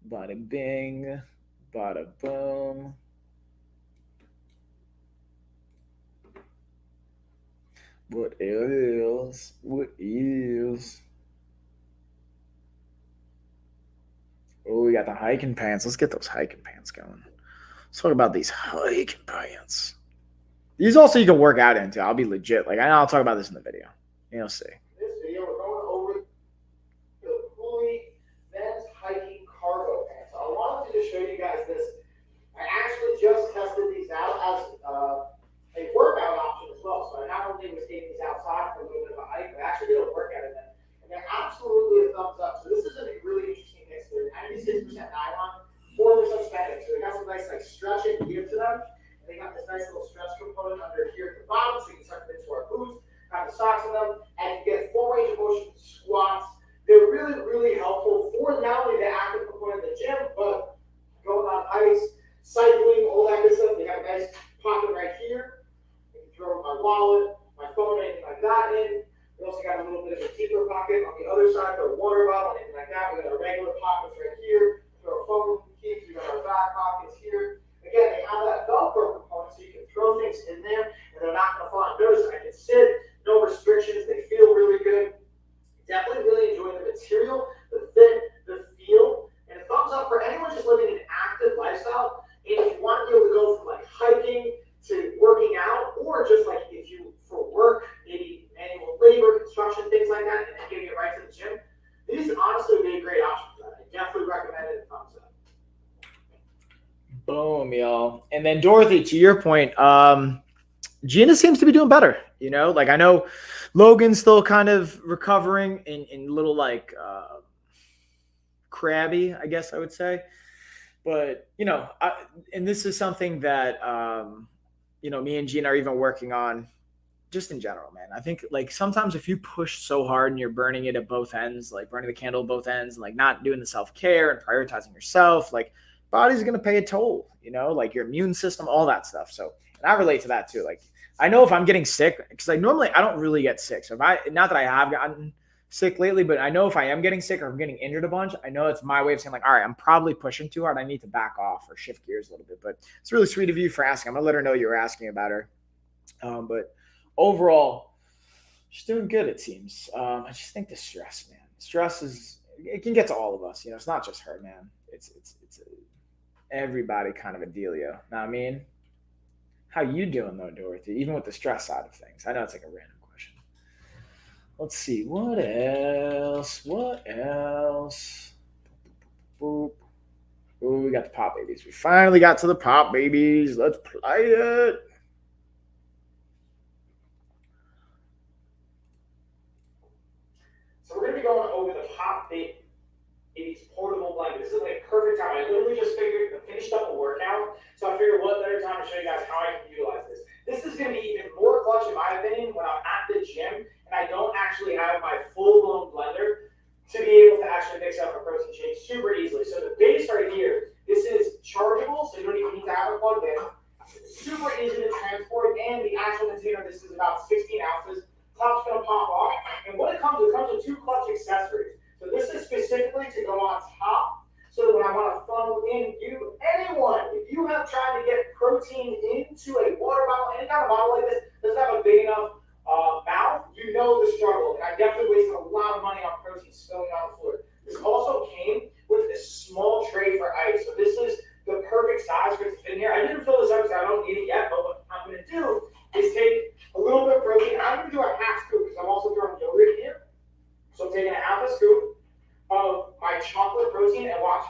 S1: Bada bing, bada boom. What else? Oh, we got the hiking pants. Let's get those hiking pants going. Let's talk about these hiking pants. These also you can work out into. I'll be legit. I'll talk about this in the video. You'll see.
S4: In this video, we're going over the Cooley men's hiking
S5: really helpful for not only the active component of the gym, but going on ice, cycling, all that good stuff. They have a nice pocket right here. I can throw my wallet, my phone, anything like that in. We also got a little bit of a deeper pocket on the other side for a water bottle, anything like that. We got our regular pockets right here. Throw our phone keys. We got our back pockets here. Again, they have that Velcro component, so you can throw things in there, and they're not going to fall. Notice I can sit, no restrictions. They feel really good. Definitely really enjoying the material, the fit, the feel, and a thumbs up for anyone just living an active lifestyle. And if you want to be able to go from like hiking to working out, or just like if you for work, maybe manual labor, construction, things like that, and then getting it right to the gym, these honestly would be a great option for that. I definitely recommend it. Thumbs up.
S1: Boom, y'all. And then Dorothy, to your point, Gina seems to be doing better. You know, like I know Logan's still kind of recovering in little like crabby, I guess I would say. But, you know, and this is something that, you know, me and Gina are even working on just in general, man. I think like sometimes if you push so hard and you're burning it at both ends, like burning the candle at both ends, and like not doing the self-care and prioritizing yourself, like body's going to pay a toll, you know, like your immune system, all that stuff. So, and I relate to that too. Like, I know if I'm getting sick, because like normally I don't really get sick. So not that I have gotten sick lately, but I know if I am getting sick or I'm getting injured a bunch, I know it's my way of saying like, all right, I'm probably pushing too hard. I need to back off or shift gears a little bit. But it's really sweet of you for asking. I'm gonna let her know you were asking about her. But overall, she's doing good, it seems. I just think the stress, man. It can get to all of us. You know, it's not just her, man. It's everybody kind of a dealio. Know what I mean? How you doing though, Dorothy? Even with the stress side of things. I know it's like a random question. Let's see. What else? Boop. Ooh, we got the pop babies. We finally got to the pop babies. Let's play it.
S5: So we're going to be going over the Pop Babies portable blender. This is like perfect time. I literally just finished up a workout, so I figured what better time to show you guys how I can utilize this. This is going to be even more clutch in my opinion when I'm at the gym and I don't actually have my full-blown blender to be able to actually mix up a protein shake super easily. So the base right here, this is chargeable, so you don't even need to have it plugged in. It's super easy to transport, and the actual container, this is about 16 ounces. Top's going to pop off, and what it comes with two clutch accessories. So this is specifically to go on top, so that when I want to funnel in anyone, if you have tried to get protein into a water bottle, any kind of bottle like this, doesn't have a big enough mouth, you know the struggle. And I definitely wasted a lot of money on protein spilling on the floor. This also came with this small tray for ice. So this is the perfect size for it to fit in here. I didn't fill this up because I don't need it yet, but what I'm going to do is take a little bit of protein. I'm going to do a half scoop because I'm also throwing yogurt in here. So I'm taking a half a scoop of my chocolate protein and watch,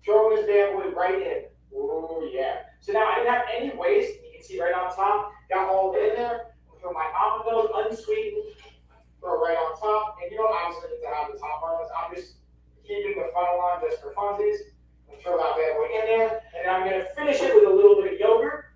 S5: throwing this bad boy right in. Ooh, yeah. So now I didn't have any waste. You can see right on top, got all of it in there. Throw my almond milk, unsweetened, throw right on top. And you don't obviously need to have the top on this. I'm just keeping the funnel on just for funsies. And throw that bad boy in there. And then I'm going to finish it with a little bit of yogurt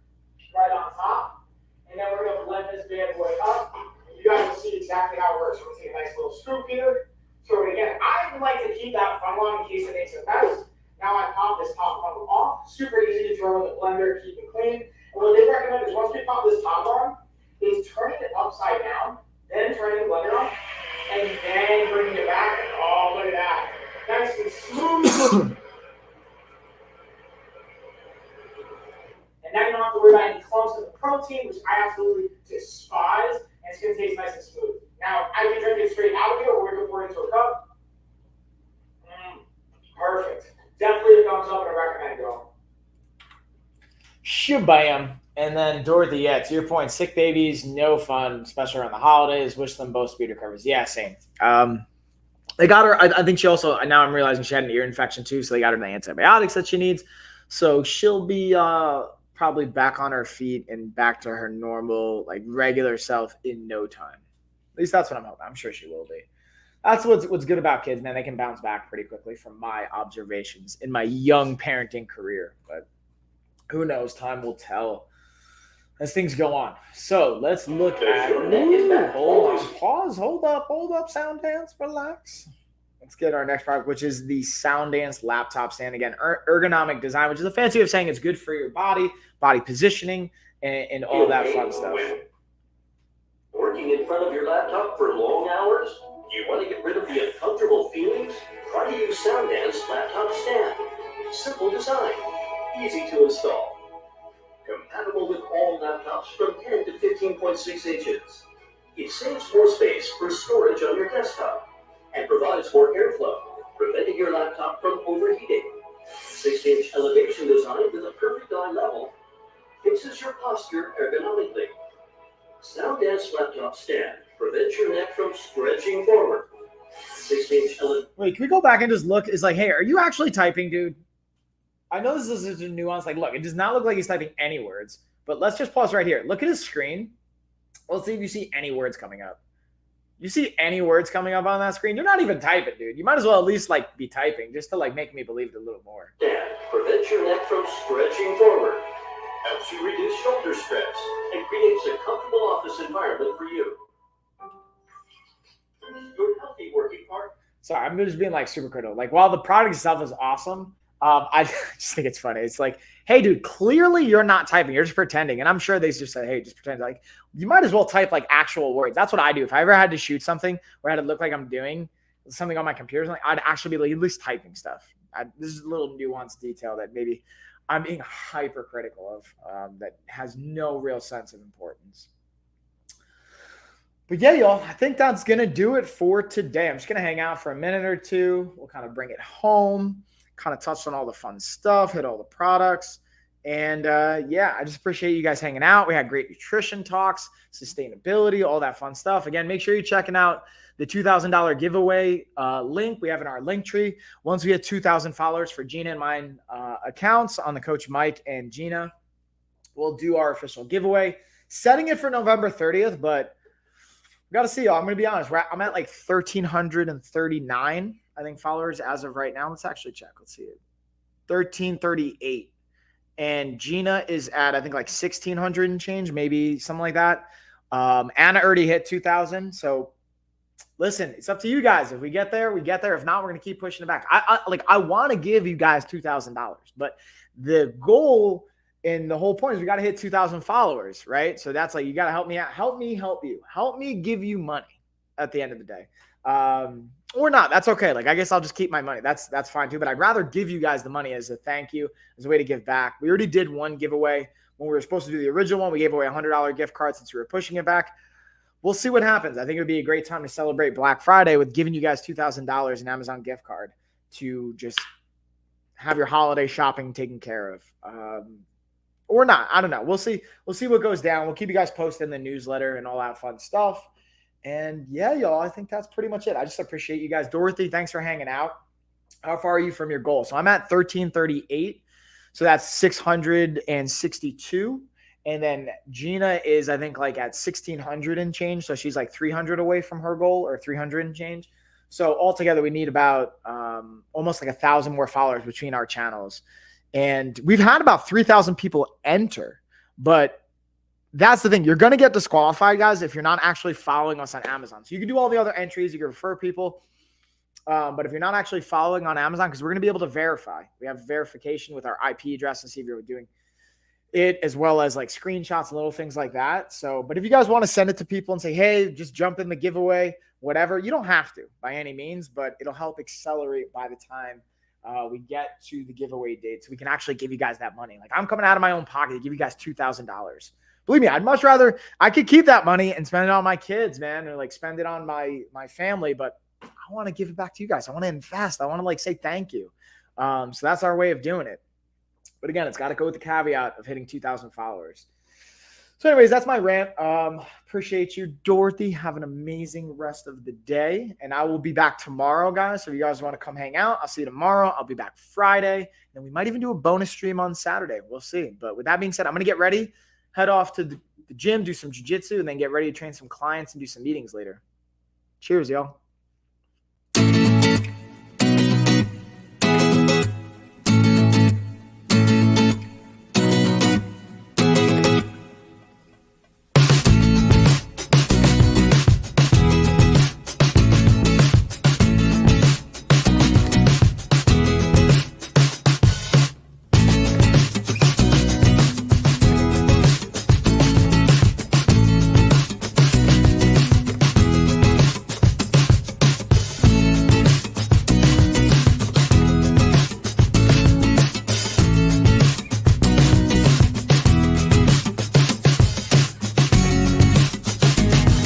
S5: right on top. And then we're going to blend this bad boy up. You guys will see exactly how it works. We're going to take a nice little scoop here. Throw it again. I like to keep that funnel on in case it makes a mess. Now I pop this top funnel off. Super easy to throw in the blender, keep it clean. And what they recommend is once we pop this top on, is turning it upside down, then turning the blender on, and then bringing it back. And oh, look at that. Nice and smooth. And now you don't have to worry about any clumps of the protein, which I absolutely despise. And it's going to taste nice and smooth. Now, I can drink it straight out of here, or we can pour it into a cup. Perfect. Definitely a thumbs up and a recommend, y'all.
S1: Shabam. And then Dorothy, yeah, to your point, sick babies, no fun, especially around the holidays. Wish them both speed recoveries. Yeah, same. They got her. I think she also, now I'm realizing she had an ear infection too, so they got her the antibiotics that she needs. So she'll be probably back on her feet and back to her normal, like regular self in no time. At least that's what I'm hoping. I'm sure she will be. That's what's good about kids, man. They can bounce back pretty quickly from my observations in my young parenting career. But who knows? Time will tell as things go on. So let's look at. Hold on. Pause. Hold up. Sound dance. Relax. let's get our next product, which is the Soundance laptop stand. Again, ergonomic design, which is a fancy way of saying it's good for your body positioning, and all that fun stuff.
S6: Working in front of your laptop for long hours? Do you want to get rid of the uncomfortable feelings? Try to use Soundance laptop stand. Simple design, easy to install. Compatible with all laptops from 10 to 15.6 inches. It saves more space for storage on your desktop and provides more airflow, preventing your laptop from overheating. 6-inch elevation design with a perfect eye level fixes your posture ergonomically. Soundance laptop stand prevents your neck from stretching forward. 6-inch elevation.
S1: Wait, can we go back and just look? It's like, hey, are you actually typing, dude? I know this is a nuance. Like, look, it does not look like he's typing any words, but let's just pause right here. Look at his screen. Let's see if you see any words coming up. You see any words coming up on that screen? You're not even typing, dude. You might as well at least like be typing just to like make me believe it a little more.
S6: Stand prevents your neck from stretching forward, helps you reduce shoulder stress, and creates a comfortable office environment for you. Your healthy working partner.
S1: Sorry, I'm just being like super critical. Like, while the product itself is awesome, I just think it's funny. It's like, hey, dude, clearly you're not typing. You're just pretending. And I'm sure they just said, hey, just pretend. Like, you might as well type like actual words. That's what I do. If I ever had to shoot something where I had to look like I'm doing something on my computer, like, I'd actually be like at least typing stuff. This is a little nuanced detail that maybe I'm being hypercritical of, that has no real sense of importance. But yeah, y'all, I think that's going to do it for today. I'm just going to hang out for a minute or two. We'll kind of bring it home, kind of touch on all the fun stuff, hit all the products. And yeah, I just appreciate you guys hanging out. We had great nutrition talks, sustainability, all that fun stuff. Again, make sure you're checking out the $2,000 giveaway link we have in our link tree. Once we hit 2,000 followers for Gina and mine accounts on the Coach Mike and Gina, we'll do our official giveaway. Setting it for November 30th, but we got to see, y'all. I'm going to be honest. I'm at like 1,339, I think, followers as of right now. Let's actually check. Let's see it. 1,338. And Gina is at, I think, like 1,600 and change, maybe something like that. Anna already hit 2,000. So listen, it's up to you guys. If we get there, we get there. If not, we're going to keep pushing it back. I want to give you guys $2,000, but the goal and the whole point is we got to hit 2,000 followers, right? So that's like, you got to help me out. Help me help you. Help me give you money at the end of the day. Or not. That's okay. Like, I guess I'll just keep my money. That's fine too. But I'd rather give you guys the money as a thank you, as a way to give back. We already did one giveaway when we were supposed to do the original one. We gave away a $100 gift card since we were pushing it back. We'll see what happens. I think it would be a great time to celebrate Black Friday with giving you guys $2,000 in Amazon gift card to just have your holiday shopping taken care of. Or not. I don't know. We'll see. We'll see what goes down. We'll keep you guys posted in the newsletter and all that fun stuff. And yeah, y'all, I think that's pretty much it. I just appreciate you guys. Dorothy, thanks for hanging out. How far are you from your goal? So I'm at 1,338. So that's 662. And then Gina is, I think, like at 1,600 and change. So she's like 300 away from her goal, or 300 and change. So altogether, we need about almost like 1,000 more followers between our channels. And we've had about 3,000 people enter, but that's the thing. You're going to get disqualified, guys, if you're not actually following us on Amazon. So you can do all the other entries. You can refer people. But if you're not actually following on Amazon, because we're going to be able to verify. We have verification with our IP address and see if you're doing it, as well as like screenshots and little things like that. So, but if you guys want to send it to people and say, hey, just jump in the giveaway, whatever, you don't have to by any means, but it'll help accelerate by the time we get to the giveaway date, so we can actually give you guys that money. Like, I'm coming out of my own pocket to give you guys $2,000. Believe me, I'd much rather, I could keep that money and spend it on my kids, man, or like spend it on my family, but I want to give it back to you guys. I want to invest. I want to like say thank you. So that's our way of doing it. But again, it's got to go with the caveat of hitting 2,000 followers. So anyways, that's my rant. Appreciate you, Dorothy. Have an amazing rest of the day. And I will be back tomorrow, guys. So if you guys want to come hang out, I'll see you tomorrow. I'll be back Friday. And we might even do a bonus stream on Saturday. We'll see. But with that being said, I'm going to get ready, head off to the gym, do some jiu-jitsu, and then get ready to train some clients and do some meetings later. Cheers, y'all.